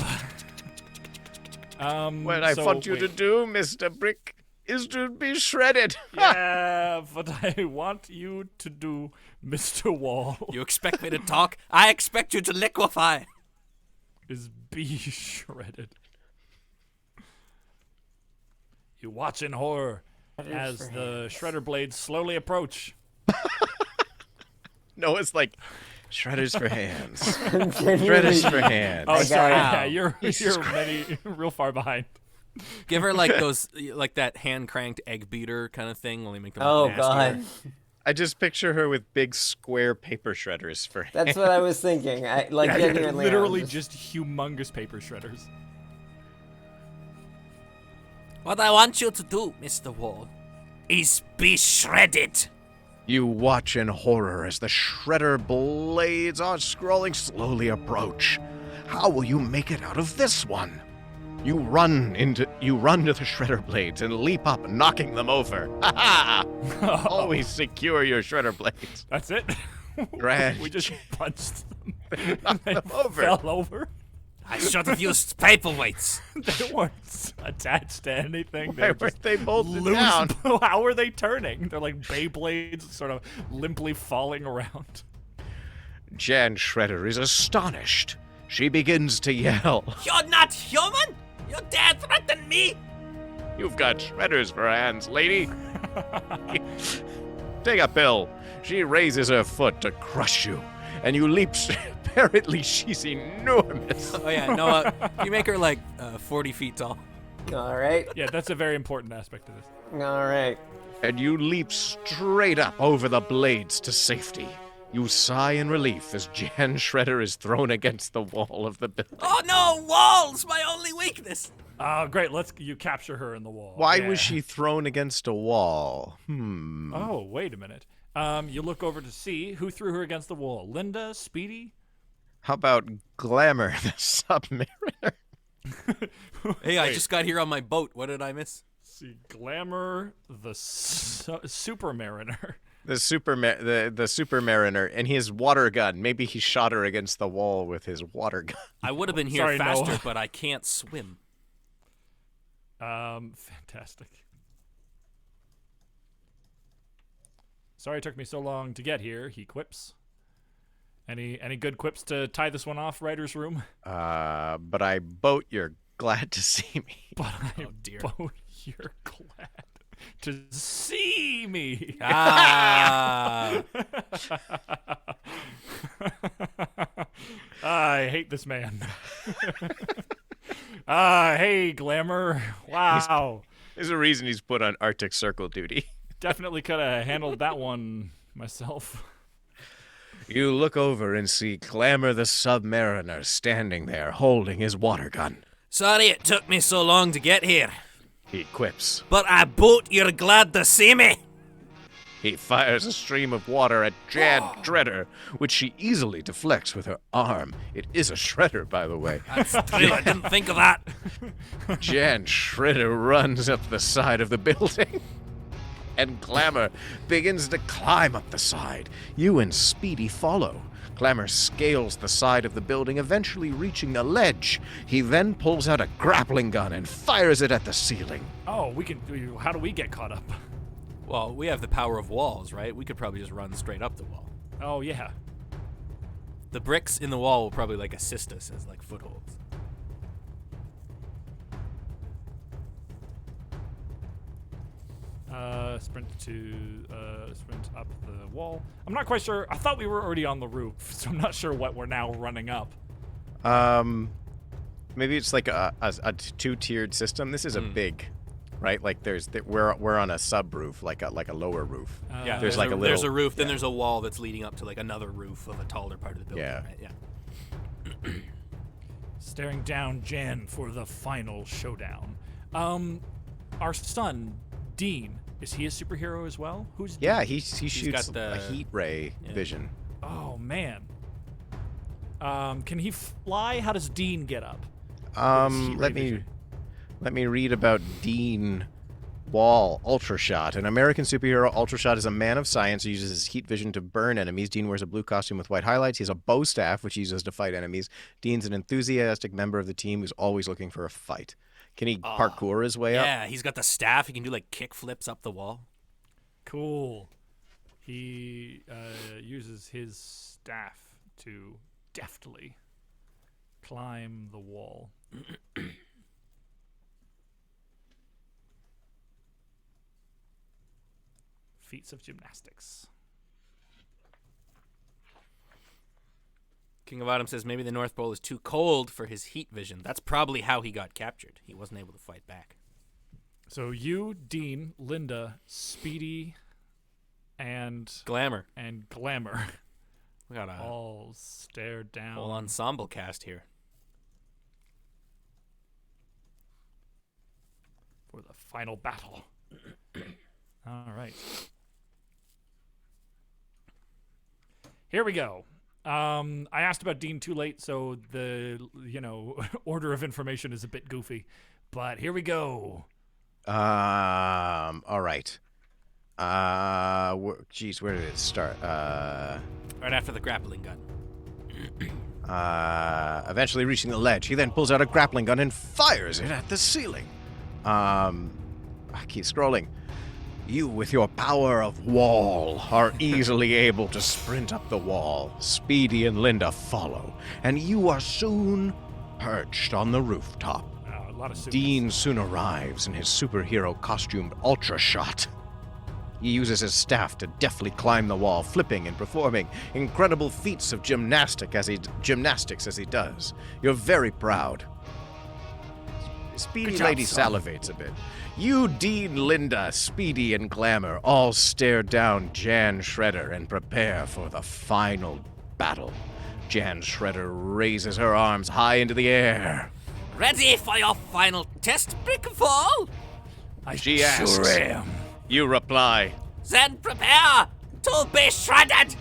What I want you to do, Mr. Brick, is to be shredded. Yeah, what I want you to do, Mr. Wall, You expect me to talk? I expect you to liquefy. is be shredded. You watch in horror as the shredder blades slowly approach. No, it's like, shredders for hands. Genuinely- Shredders for hands. Oh, sorry. Wow. Yeah, you're real far behind. Give her like those, like that hand cranked egg beater kind of thing. Only make them Oh nastier. god, I just picture her with big square paper shredders for hands. that's what I was thinking. I like Yeah, genuinely. literally I was just humongous paper shredders. What I want you to do, Mr. Wall, is be shredded. You watch in horror as the shredder blades are scrolling slowly approach. How will you make it out of this one? You run to the shredder blades and leap up, knocking them over. Ha ha! Always secure your shredder blades. That's it. Grand. We just punched them. Knock They them over. fell over. I should have used paperweights. They weren't attached to anything. Why They're weren't just they bolted loose. down? How are they turning? They're like Beyblades, sort of limply falling around. Jan Shredder is astonished. She begins to yell. You're not human? You dare threaten me? You've got shredders for hands, lady. Take a pill. She raises her foot to crush you, and you leap. Apparently, she's enormous. Oh yeah, Noah, you make her like 40 feet tall. all right, Yeah, that's a very important aspect of this. all right. And you leap straight up over the blades to safety. You sigh in relief as Jan Shredder is thrown against the wall of the building. Oh no, walls, my only weakness. Oh, great. You capture her in the wall. Why Yeah. was she thrown against a wall? Oh, wait a minute. You look over to see who threw her against the wall. Linda, Speedy? How about Glamour the Submariner? Hey, I just got here on my boat. What did I miss? See, Glamour the Super Mariner. The super mariner and his water gun. Maybe he shot her against the wall with his water gun. I would have been here Sorry, faster, Noah. but I can't swim. Fantastic. Sorry it took me so long to get here, he quips. Any good quips to tie this one off, writer's room? But I boat you're glad to see me. But I Oh, dear. both you're glad to see me. Ah. I hate this man. Hey, Glamour. Wow. There's a reason he's put on Arctic Circle duty. Definitely could have handled that one myself. You look over and see Glamour the Submariner standing there holding his water gun. Sorry it took me so long to get here, He quips. but I boat you're glad to see me. He fires a stream of water at Jan Shredder, which she easily deflects with her arm. It is a shredder, by the way. That's true, I didn't think of that. Jan Shredder runs up the side of the building, and Glamour begins to climb up the side. You and Speedy follow. Glamour scales the side of the building, eventually reaching a ledge. He then pulls out a grappling gun and fires it at the ceiling. Oh, how do we get caught up? Well, we have the power of walls, right? We could probably just run straight up the wall. Oh, yeah. The bricks in the wall will probably like assist us as like footholds. Sprint up the wall. I'm not quite sure. I thought we were already on the roof, so I'm not sure what we're now running up. Maybe it's like a two-tiered system. This is a big, right? Like we're on a sub-roof, like a lower roof. Yeah, there's like a little. There's a roof, then there's a wall that's leading up to like another roof of a taller part of the building. Yeah. Right? Yeah. Staring down Jan for the final showdown. Our son, Dean, is he a superhero as well? Who's Dean? Yeah, he shoots got the- a heat ray vision. Oh, man. Can he fly? How does Dean get up? Heat ray Let me read about Dean Wall, Ultrashot. An American superhero, Ultrashot is a man of science who uses his heat vision to burn enemies. Dean wears a blue costume with white highlights. He has a bow staff, which he uses to fight enemies. Dean's an enthusiastic member of the team who's always looking for a fight. Can he parkour his way up? Yeah, he's got the staff. He can do like kick flips up the wall. Cool. He uses his staff to deftly climb the wall. Feats of gymnastics. King of Autumn says maybe the North Pole is too cold for his heat vision. That's probably how he got captured. He wasn't able to fight back. So you, Dean, Linda, Speedy, and Glamour. Glamour We got a all stare down. whole ensemble cast here. For the final battle. All right. Here we go. I asked about Dean too late, so the order of information is a bit goofy. But here we go. All right. Geez, where did it start? Right after the grappling gun. Eventually reaching the ledge, he then pulls out a grappling gun and fires it at the ceiling. I keep scrolling. You, with your power of wall, are easily able to sprint up the wall. Speedy and Linda follow, and you are soon perched on the rooftop. A lot of suits. Dean soon arrives in his superhero costumed Ultrashot. He uses his staff to deftly climb the wall, flipping and performing incredible feats of gymnastics as he does. You're very proud. Speedy Good job, lady son. salivates a bit. You, Dean, Linda, Speedy, and Glamour all stare down Jan Shredder and prepare for the final battle. Jan Shredder raises her arms high into the air. Ready for your final test, Brickfall? She asks. Sure am. You reply. Then prepare to be shredded!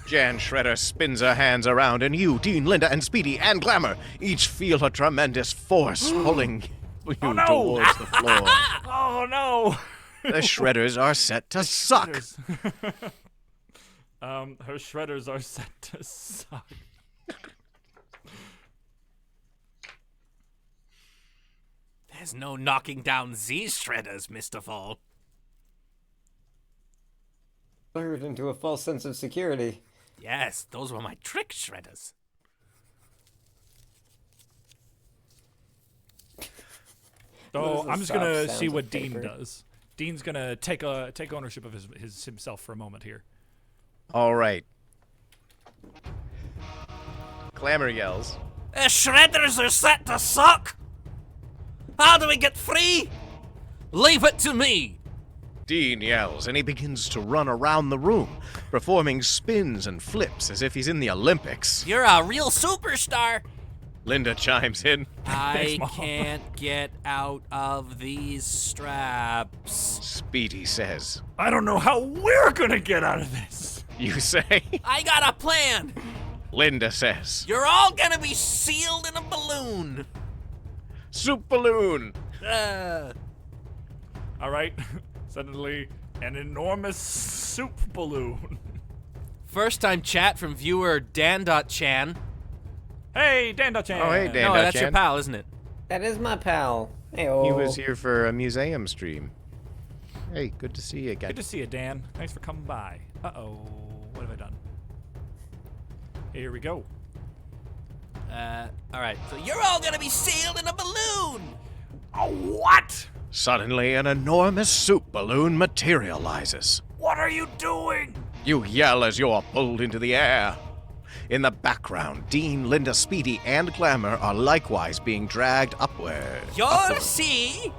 Jan Shredder spins her hands around, and you, Dean, Linda, and Speedy, and Glamour each feel a tremendous force pulling you no. towards the floor. Oh no! The Shredders are set to suck. Her shredders are set to suck. There's no knocking down these shredders, Mr. Fall. lured into a false sense of security. Yes, those were my trick shredders. So Those are I'm just soft gonna sounds see of what Dean paper. does. Dean's gonna take ownership of himself for a moment here. All right. Glamour yells. The shredders are set to suck! How do we get free? Leave it to me! Dean yells, and he begins to run around the room, performing spins and flips as if he's in the Olympics. You're a real superstar! Linda chimes in. I Mom. can't get out of these straps. Speedy says. I don't know how we're gonna get out of this. You say? I got a plan! Linda says. You're all gonna be sealed in a balloon! Soup balloon. All right. Suddenly, an enormous soup balloon. First time chat from viewer Dan.Chan. Hey, Dan-chan. Oh, hey, Dan. No, that's your Dan.Chan. pal, isn't it? That is my pal. Hey, He was here for a museum stream. Hey, good to see you again. Good to see you, Dan. Thanks for coming by. Uh-oh. What have I done? Here we go. Alright, so you're all gonna be sealed in a balloon! Oh, what? Suddenly, an enormous soup balloon materializes. What are you doing? You yell as you're pulled into the air. In the background, Dean, Linda, Speedy, and Glamour are likewise being dragged upward. You'll see!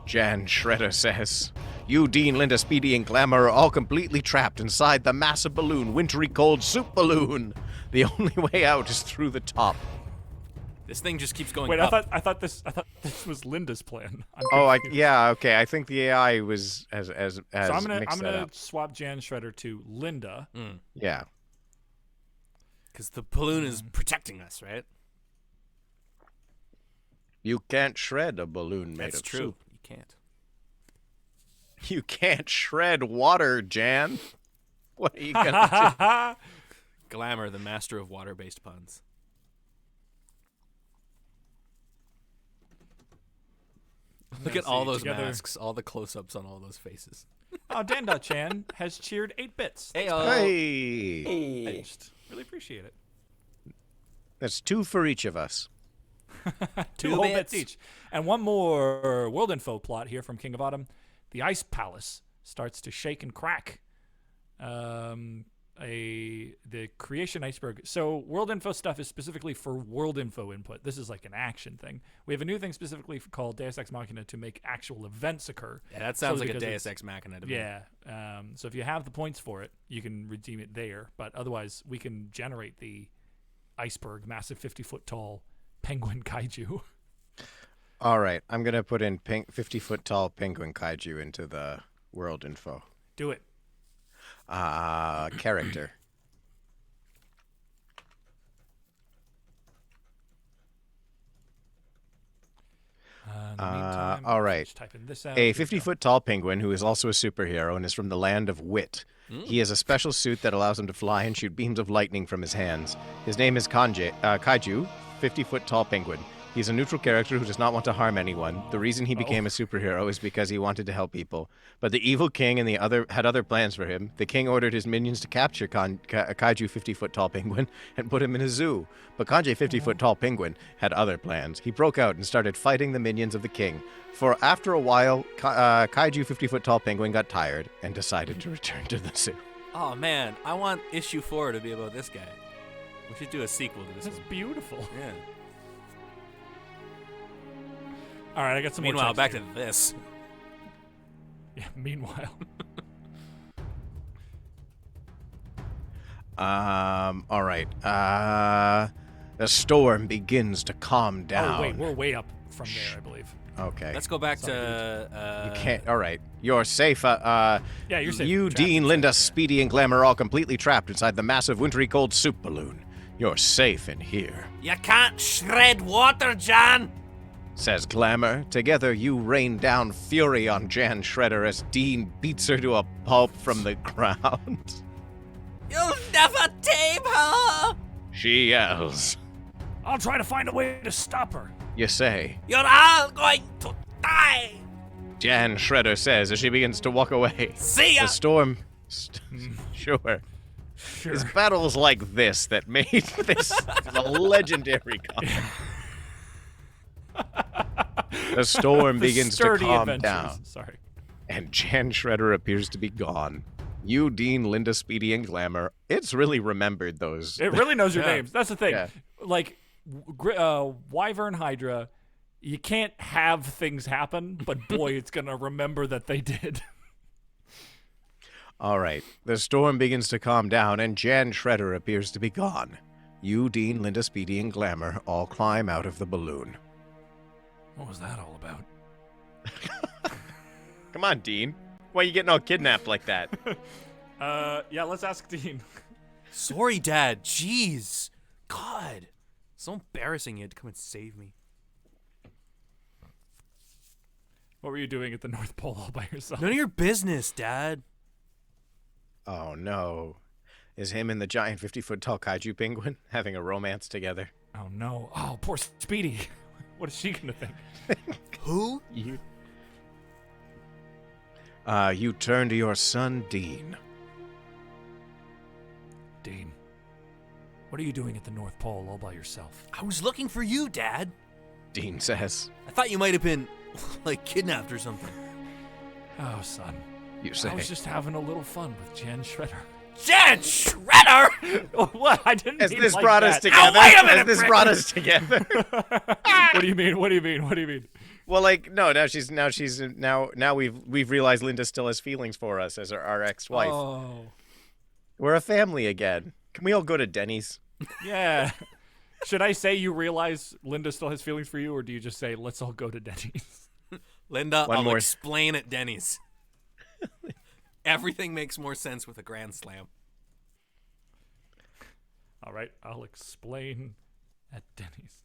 Jan Shredder says. You, Dean, Linda, Speedy, and Glamour are all completely trapped inside the massive balloon, wintry cold soup balloon. The only way out is through the top. This thing just keeps going Wait, up. I thought this was Linda's plan. Yeah, okay. I think the AI was as So I'm gonna mixed that up. swap Jan Shredder to Linda. Yeah. Because the balloon is protecting us, right? You can't shred a balloon made That's of true. soup. You can't. You can't shred water, Jan. What are you gonna do? Glamour, the master of water-based puns. Look at all those Together. masks, all the close-ups on all those faces. Oh, Dan.Chan has cheered 8 bits. Hey, Hey, Hey. Thanks. Really appreciate it. that's 2 for each of us. Two 2 whole bits. bits each. And one more world info plot here from King of Autumn. The Ice Palace starts to shake and crack. The creation iceberg. So world info stuff is specifically for world info input. This is like an action thing. We have a new thing specifically called Deus Ex Machina to make actual events occur. Yeah, that sounds like a because Deus it's- Ex Machina to me. Yeah. So if you have the points for it, you can redeem it there. But otherwise, we can generate the iceberg, massive 50-foot tall penguin kaiju. All right, I'm gonna put in 50-foot tall penguin kaiju into the world info. Do it. Character. In the meantime, all right. just typing this out. A Here we go. 50-foot tall penguin who is also a superhero and is from the land of Wit. He has a special suit that allows him to fly and shoot beams of lightning from his hands. His name is Kaiju, 50-foot tall penguin. He's a neutral character who does not want to harm anyone. The reason he became a superhero is because he wanted to help people. But the evil king and had other plans for him. The king ordered his minions to capture Kaiju 50-foot tall penguin and put him in a zoo. But Kaiju 50-foot tall penguin had other plans. He broke out and started fighting the minions of the king. For after a while, Kaiju 50-foot tall penguin got tired and decided to return to the zoo. Oh, man. I want issue 4 to be about this guy. We should do a sequel to this That's one. beautiful. Yeah. All right, I got some more Meanwhile, text back here. to this. Yeah, meanwhile. All right. The storm begins to calm down. Oh, wait, we're way up from there, I believe. Okay. Let's go back to... You can't. All right. You're safe. Yeah, you're safe. You, Trapped Dean, inside Linda, there. Speedy, and Glamour are all completely trapped inside the massive wintry cold soup balloon. You're safe in here, You can't shred water, John! says Glamour. Together, you rain down fury on Jan Shredder as Dean beats her to a pulp from the ground. You'll never tame her! She yells. I'll try to find a way to stop her. You say. You're all going to die! Jan Shredder says as she begins to walk away. See ya! The storm Sure. Sure. It's battles like this that made this a legendary comic. The storm The begins to sturdy calm adventures. down, Sorry. and Jan Shredder appears to be gone. You, Dean, Linda, Speedy, and Glamour. It's really remembered those. It really knows your Yeah. names. That's the thing. Yeah. Like, Wyvern Hydra, you can't have things happen, but boy, it's going to remember that they did. All right. The storm begins to calm down, and Jan Shredder appears to be gone. You, Dean, Linda, Speedy, and Glamour all climb out of the balloon. What was that all about? Come on, Dean. Why are you getting all kidnapped like that? Yeah, let's ask Dean. Sorry, Dad. Jeez. God. So embarrassing you had to come and save me. What were you doing at the North Pole all by yourself? None of your business, Dad. Oh, no. Is him and the giant 50-foot tall kaiju penguin having a romance together? Oh, no. Oh, poor Speedy. What is she going to think? Who? You turn to your son, Dean. Dean, what are you doing at the North Pole all by yourself? I was looking for you, Dad. Dean says. I thought you might have been, like, kidnapped or something. Oh, son. You say. I was just having a little fun with Jan Shredder. Jan Shredder! What? I didn't Has mean this like brought that. us together? Oh, wait a minute, Has this Brick. brought us together? What do you mean? What do you mean? What do you mean? Well, like, no, now we've realized Linda still has feelings for us as our ex-wife. Oh, We're a family again. Can we all go to Denny's? yeah. Should I say you realize Linda still has feelings for you, or do you just say, let's all go to Denny's? Linda, One I'll more. explain at Denny's. Everything makes more sense with a grand slam. All right, I'll explain at Denny's.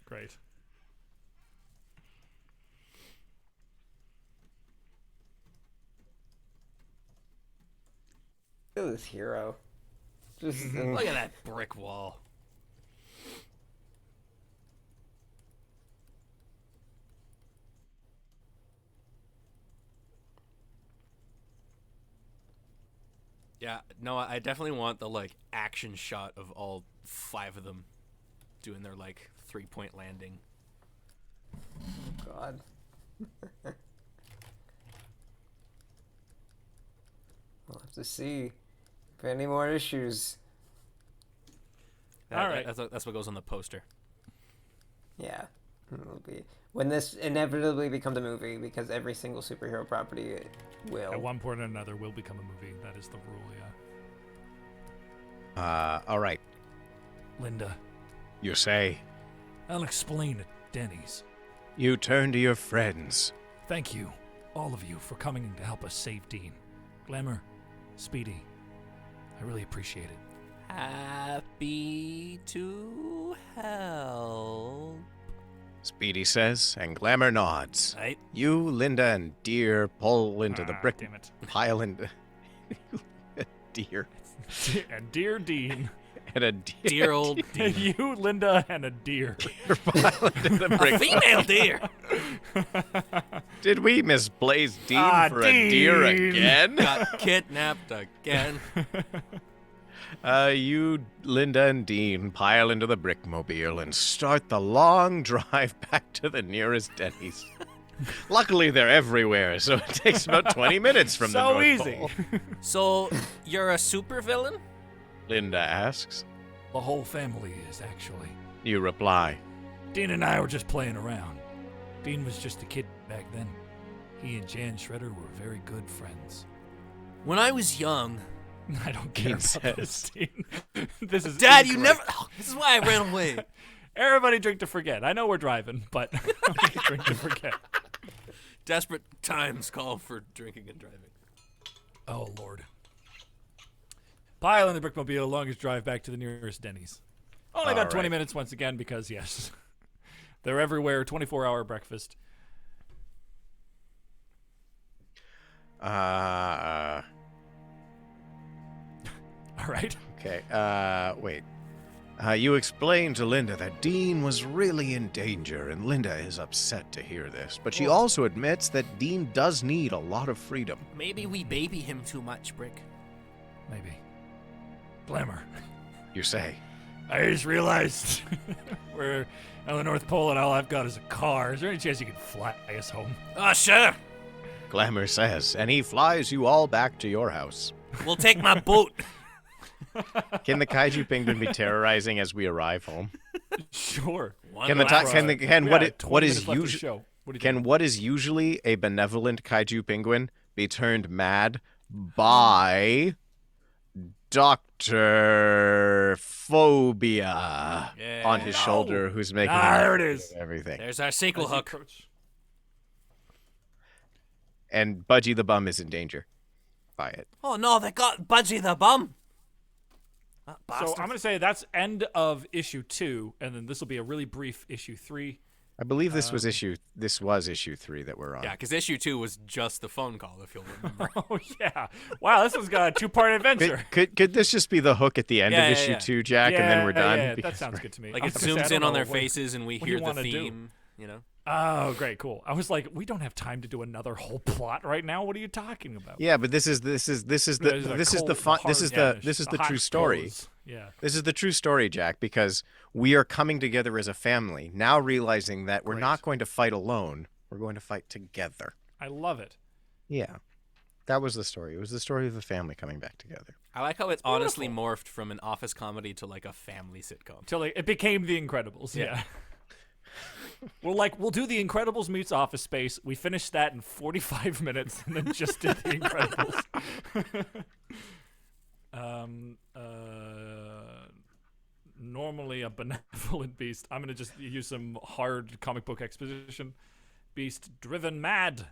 Great. Look at this hero. Just Look at that brick wall. Yeah, no, I definitely want the, like, action shot of all 5 of them doing their, like, 3-point landing. God. We'll have to see if any more issues. All right. That's what goes on the poster. Yeah, it'll be when this inevitably becomes a movie, because every single superhero property will. At one point or another, will become a movie. That is the rule, yeah. All right. Linda, You say. I'll explain at Denny's. You turn to your friends. Thank you, all of you, for coming to help us save Dean. Glamour, Speedy, I really appreciate it. Happy to help. Speedy says, and Glamour nods. Right? You, Linda, and Deer pull into the brick Damn it. pile into Deer And dear Dean, and a Dear old deer. you, Linda, and a deer. pile into the brick. Female deer. Did we misplace Dean Ah, for a deer Dean. again? Got kidnapped again. You, Linda, and Dean pile into the brickmobile and start the long drive back to the nearest Denny's. Luckily, they're everywhere, so it takes about 20 minutes from the So North easy. Pole. So, you're a supervillain? Linda asks. The whole family is, actually. You reply. Dean and I were just playing around. Dean was just a kid back then. He and Jan Shredder were very good friends. When I was young... I don't care Dean about this, Dean. This is Dad, you incorrect. never... Oh, this is why I ran away. Everybody drink to forget. I know we're driving, but drink to forget. Desperate times call for drinking and driving. Oh, Lord. Pile in the brickmobile, longest drive back to the nearest Denny's. Only about All 20 right. minutes once again because, yes, they're everywhere, 24-hour breakfast. All right. Okay. Wait. You explained to Linda that Dean was really in danger, and Linda is upset to hear this. But she also admits that Dean does need a lot of freedom. Maybe we baby him too much, Brick. Maybe. Glamour. You say? I just realized we're on the North Pole and all I've got is a car. Is there any chance you could fly us home? Oh, sure. Glamour says, and he flies you all back to your house. We'll take my boat. Can the kaiju penguin be terrorizing as we arrive home? Sure. What is usually a benevolent kaiju penguin be turned mad by Dr. Phobia on his shoulder, who's making there it is. Everything. There's our sequel hook. And Budgie the Bum is in danger by it. Oh no, they got Budgie the Bum. So I'm going to say that's end of issue 2, and then this will be a really brief issue 3. I believe this was issue 3 that we're on. Yeah, because issue 2 was just the phone call, if you'll remember. Oh yeah! Wow, this one's got a 2-part adventure. Could this just be the hook at the end of issue 2, Jack, and then we're done? Yeah, that sounds good to me. Like it zooms in on their faces and we hear the theme. You know? Oh, great, cool. I was like, we don't have time to do another whole plot right now. What are you talking about? Yeah, but this is the true story. Yeah. This is the true story, Jack, because we are coming together as a family, now realizing that we're not going to fight alone. We're going to fight together. I love it. Yeah. That was the story. It was the story of a family coming back together. I like how it honestly morphed from an office comedy to like a family sitcom. Till it became The Incredibles. Yeah. We'll do The Incredibles meets Office Space. We finished that in 45 minutes and then just did The Incredibles. Normally a benevolent beast. I'm going to just use some hard comic book exposition. Beast driven mad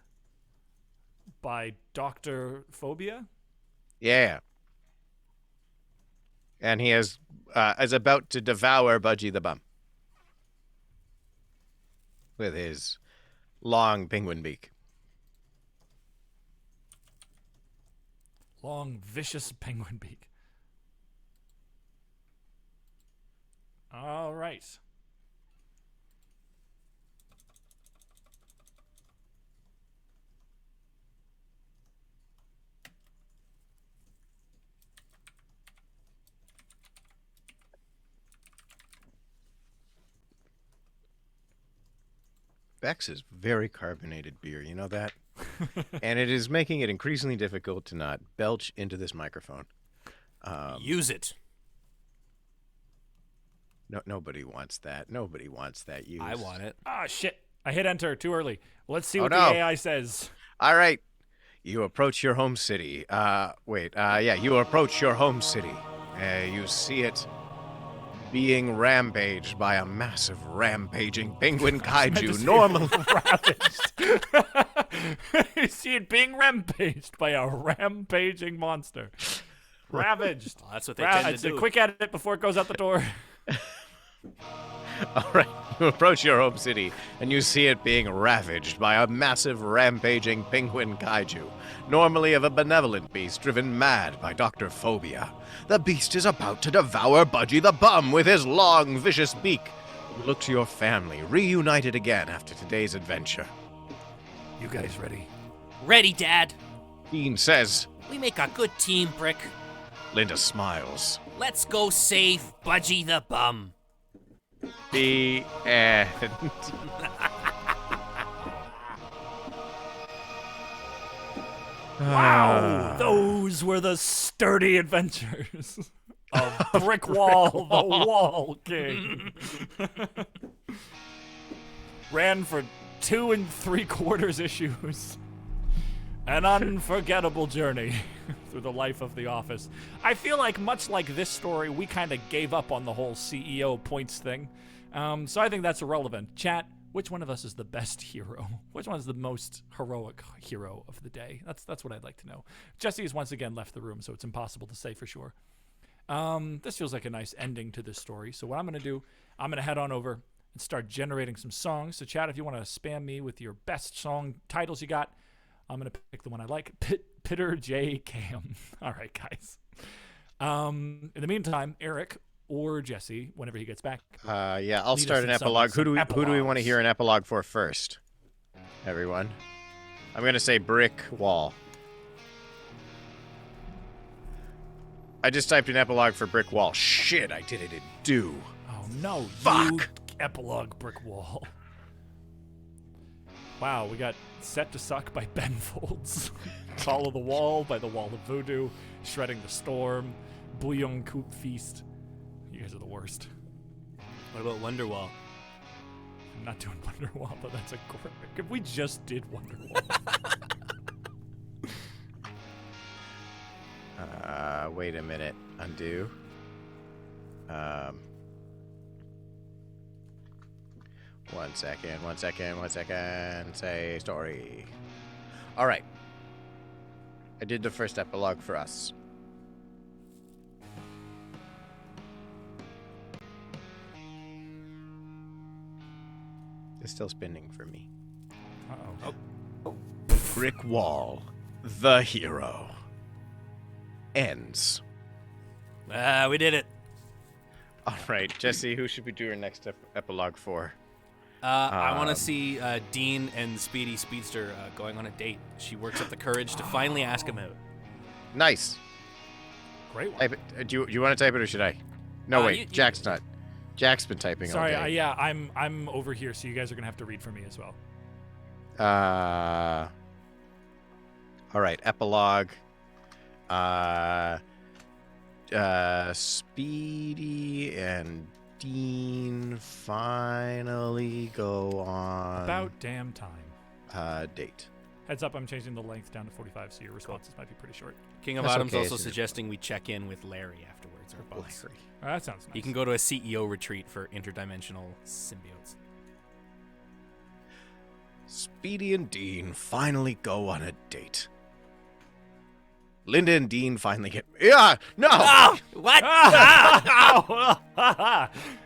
by Dr. Phobia? Yeah. And he is about to devour Budgie the Bum with his long penguin beak. Long, vicious penguin beak. All right. Beck's is very carbonated beer, you know that? And it is making it increasingly difficult to not belch into this microphone. Use it. No, nobody wants that. Nobody wants that use. I want it. Ah, shit. I hit enter too early. Let's see what the AI says. All right. You approach your home city. You approach your home city. You see it being rampaged by a massive rampaging penguin kaiju. Normally ravaged. You see it being rampaged by a rampaging monster. Ravaged. Well, that's what they tend to It's do. a quick edit before it goes out the door. All right, you approach your home city, and you see it being ravaged by a massive rampaging penguin kaiju, normally of a benevolent beast driven mad by Dr. Phobia. The beast is about to devour Budgie the Bum with his long, vicious beak. You look to your family, reunited again after today's adventure. You guys ready? Ready, Dad. Dean says. We make a good team, Brick. Linda smiles. Let's go save Budgie the Bum. The end. Wow, those were the sturdy adventures of Brick Wall, the Wall King. Ran for 2 3/4 issues. An unforgettable journey through the life of the office. I feel like, much like this story, we kind of gave up on the whole CEO points thing. So I think that's irrelevant. Chat, which one of us is the best hero? Which one is the most heroic hero of the day? That's what I'd like to know. Jesse has once again left the room, so it's impossible to say for sure. This feels like a nice ending to this story. So what I'm going to do, I'm going to head on over and start generating some songs. So chat, if you want to spam me with your best song titles you got, I'm going to pick the one I like. Pitter J. Cam. All right, guys. In the meantime, Eric, or Jesse, whenever he gets back. Yeah, I'll Lead start us an in some epilogue. Who do we want to epilogues. hear an epilogue for first? Everyone. I'm gonna say Brick Wall. I just typed an epilogue for Brick Wall. Shit, I did it in do. Oh no! Fuck! You epilogue brick wall. Wow, we got Set to Suck by Ben Folds, Follow the Wall by the Wall of Voodoo, Shredding the Storm, Bouillon Coupe Feast. You guys are the worst. What about Wonderwall? I'm not doing Wonderwall, but that's a great. If we just did Wonderwall. Wait a minute. Undo. One second. Say story. All right. I did the first epilogue for us. It's still spinning for me. Uh-oh. Brick Wall, the hero, ends. We did it. All right, Jesse, who should we do our next epilogue for? I want to see Dean and Speedy Speedster going on a date. She works up the courage to finally ask him out. Nice. Great one. Type it. Do you want to type it or should I? No, wait. you- Jack's not. Jack's been typing Sorry, all day. yeah, I'm over here, so you guys are gonna have to read for me as well. All right, epilogue. Speedy and Dean finally go on About damn time. date. Heads up, I'm changing the length down to 45, so your responses might be pretty short. King of That's Autumn's okay, also it's- suggesting we check in with Larry afterwards, our boss. Oh, that sounds nice. You can go to a CEO retreat for interdimensional symbiotes. Speedy and Dean finally go on a date. Linda and Dean finally get. Yeah, no. Oh, what?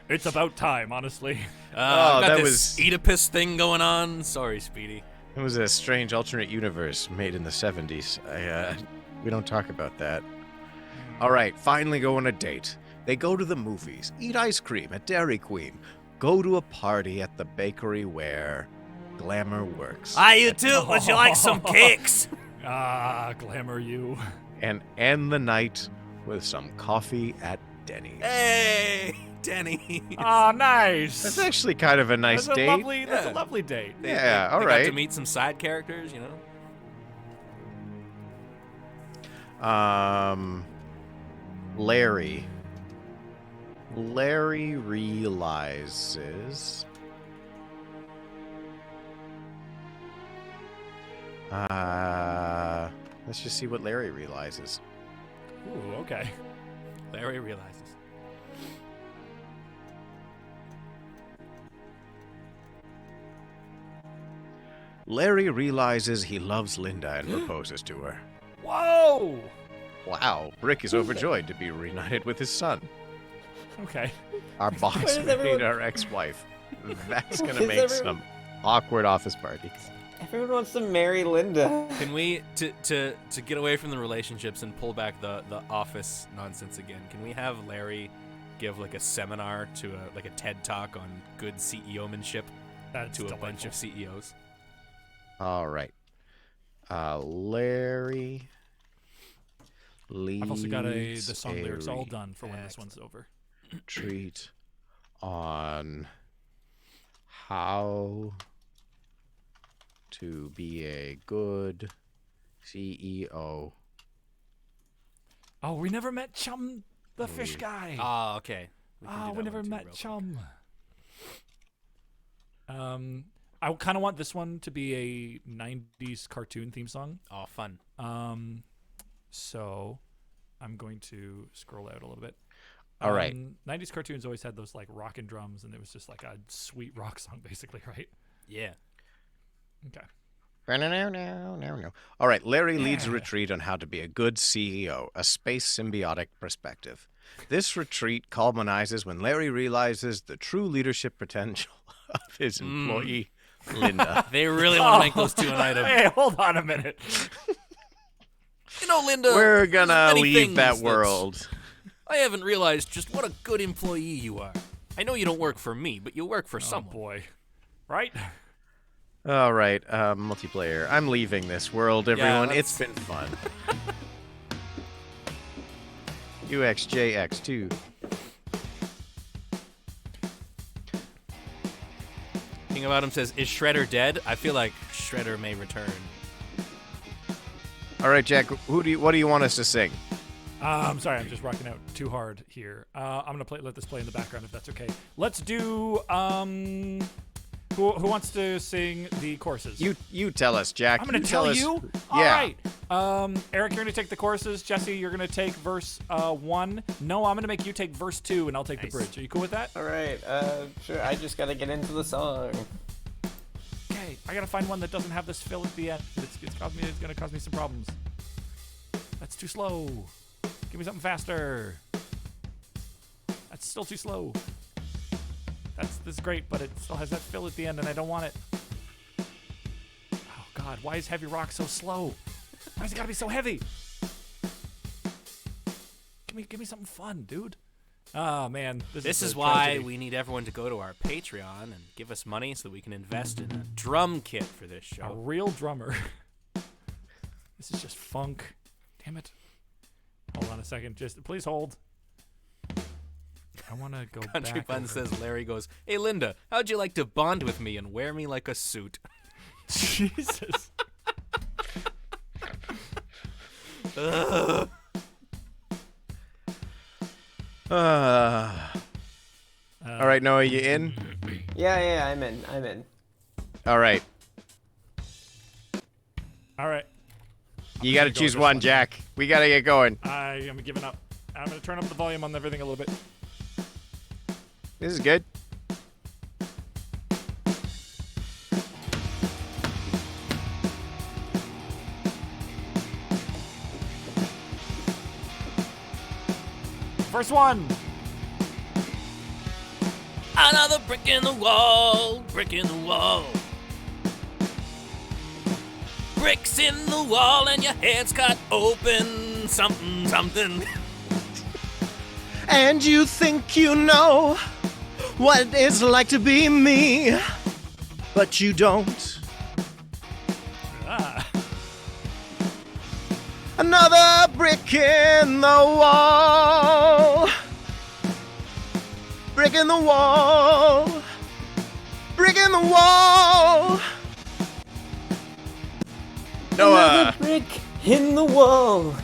It's about time, honestly. I've got that this was- Oedipus thing going on. Sorry, Speedy. It was a strange alternate universe made in the 70s. We don't talk about that. All right, finally go on a date. They go to the movies, eat ice cream at Dairy Queen, go to a party at the bakery where Glamour works, Hi, you two. Would you like some cakes? Glamour you. and end the night with some coffee at Denny's. Hey, Denny. Ah, nice. That's actually kind of a nice That's date. That's a lovely date. Yeah, all they right. got to meet some side characters, you know. Larry. Larry realizes. Let's just see what Larry realizes. Ooh, okay. Larry realizes. Larry realizes he loves Linda and proposes to her. Whoa. Wow, Brick is overjoyed to be reunited with his son. Okay. Our boss does married everyone- our ex-wife. That's Why gonna does make everyone- some awkward office parties. Everyone wants to marry Linda. Can we to get away from the relationships and pull back the office nonsense again? Can we have Larry give like a seminar to a TED talk on good CEO-manship That's to a delightful. bunch of CEOs? All right. Larry leads I've also got the song a lyrics all done for when this one's over. retreat on how to be a good CEO. Oh, we never met Chum, the fish guy. Ah, okay. We can do We that never one too, met real quick. Chum. I kind of want this one to be a 90s cartoon theme song. Oh, fun. So I'm going to scroll out a little bit. All right. 90s cartoons always had those like rockin' drums, and it was just like a sweet rock song, basically, right? Yeah. Okay. All right, Larry leads a retreat on how to be a good CEO, a space symbiotic perspective. This retreat culminizes when Larry realizes the true leadership potential of his employee, Linda. They really want to make those two an item. Hey, hold on a minute. You know, Linda. We're there's gonna many leave things that that's- world. I haven't realized just what a good employee you are. I know you don't work for me, but you work for Oh someone. boy. Right? All right, multiplayer. I'm leaving this world, everyone. It's been fun. UXJX2. King about him says, "Is Shredder dead?" I feel like Shredder may return. All right, Jack. What do you want us to sing? I'm sorry, I'm just rocking out too hard here. I'm gonna let this play in the background if that's okay. Let's do who wants to sing the choruses? You tell us, Jack. I'm gonna You tell us. you. Yeah. All right. Eric, you're gonna take the choruses. Jesse, you're gonna take verse 1. No, I'm gonna make you take verse 2, and I'll take the bridge. Are you cool with that? All right, sure. I just gotta get into the song. Okay, I gotta find one that doesn't have this fill at the end. It's gonna cause me some problems. That's too slow. Give me something faster. That's still too slow. This is great, but it still has that fill at the end, and I don't want it. Oh God, why is Heavy Rock so slow? Why's it gotta be so heavy? Give me something fun, dude. Oh man, This is a why tragedy. we need everyone to go to our Patreon and give us money so that we can invest in a drum kit for this A show. real drummer. This is just funk. Damn it. Hold on a second. Just please hold. I want to go Country back. Fun over- says, Larry goes, "Hey Linda, how'd you like to bond with me and wear me like a suit?" Jesus. All right, Noah, you in? Yeah, I'm in. All right. All right. You got to go choose with this one, one. Jack. We got to get going. I am giving up. I'm going to turn up the volume on everything a little bit. This is good. First one. Another brick in the wall, brick in the wall. Bricks in the wall and your head's cut open, something, something. And you think you know what it's like to be me, but you don't. Ah. Another brick in the wall. Brick in the wall. Brick in the wall. Another brick in the wall.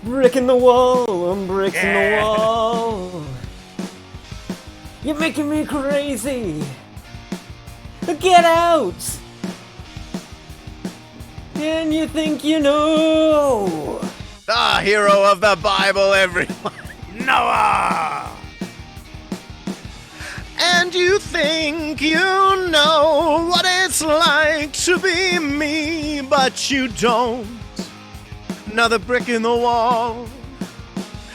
Brick in the wall, bricks in the wall. You're making me crazy. Get out. And you think you know. The hero of the Bible, everyone. Noah! And you think you know what it's like to be me, but you don't. Another brick in the wall.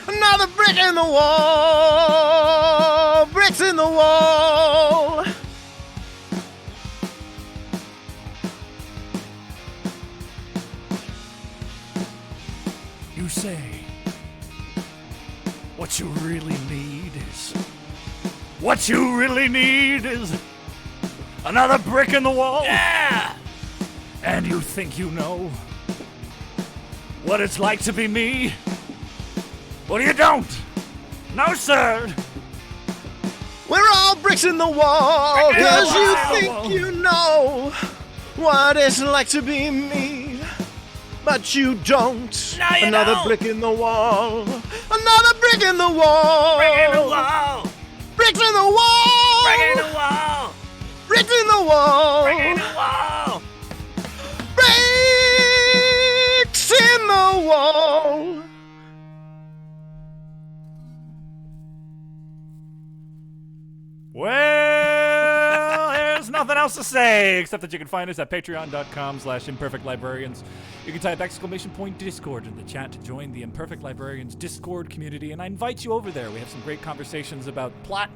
Another brick in the wall. Bricks in the wall. You say what you really need is. What you really need is another brick in the wall. Yeah! And you think you know what it's like to be me? Well, you don't. No, sir. We're all bricks in the wall, in the cause you wall. think you know what it's like to be me, but you don't. No, you Another don't. brick in the wall. Another brick in the wall. Brick in the wall! Bricks in the wall. Brick in the wall! Bricks in the wall. Brick in the wall! Bricks in the wall. Well, there's nothing else to say except that you can find us at patreon.com/imperfectlibrarians. You can type !Discord in the chat to join the Imperfect Librarians Discord community, and I invite you over there. We have some great conversations about plot,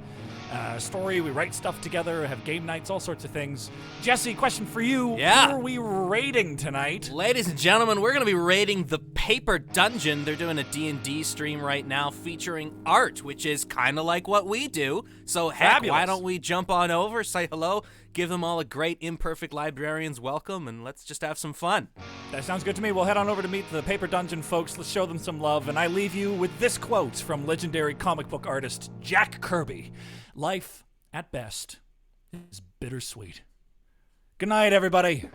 story. We write stuff together, have game nights, all sorts of things. Jesse, question for you. Yeah. Who are we raiding tonight? Ladies and gentlemen, we're going to be raiding the Paper Dungeon. They're doing a D&D stream right now featuring art, which is kind of like what we do. So, heck, Fabulous. why don't we jump on over, say hello, give them all a great imperfect librarian's welcome, and let's just have some fun. That sounds good to me. We'll head on over to meet the Paper Dungeon folks. Let's show them some love. And I leave you with this quote from legendary comic book artist Jack Kirby. Life, at best, is bittersweet. Good night, everybody.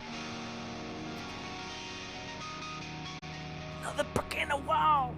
Another brick in the wall.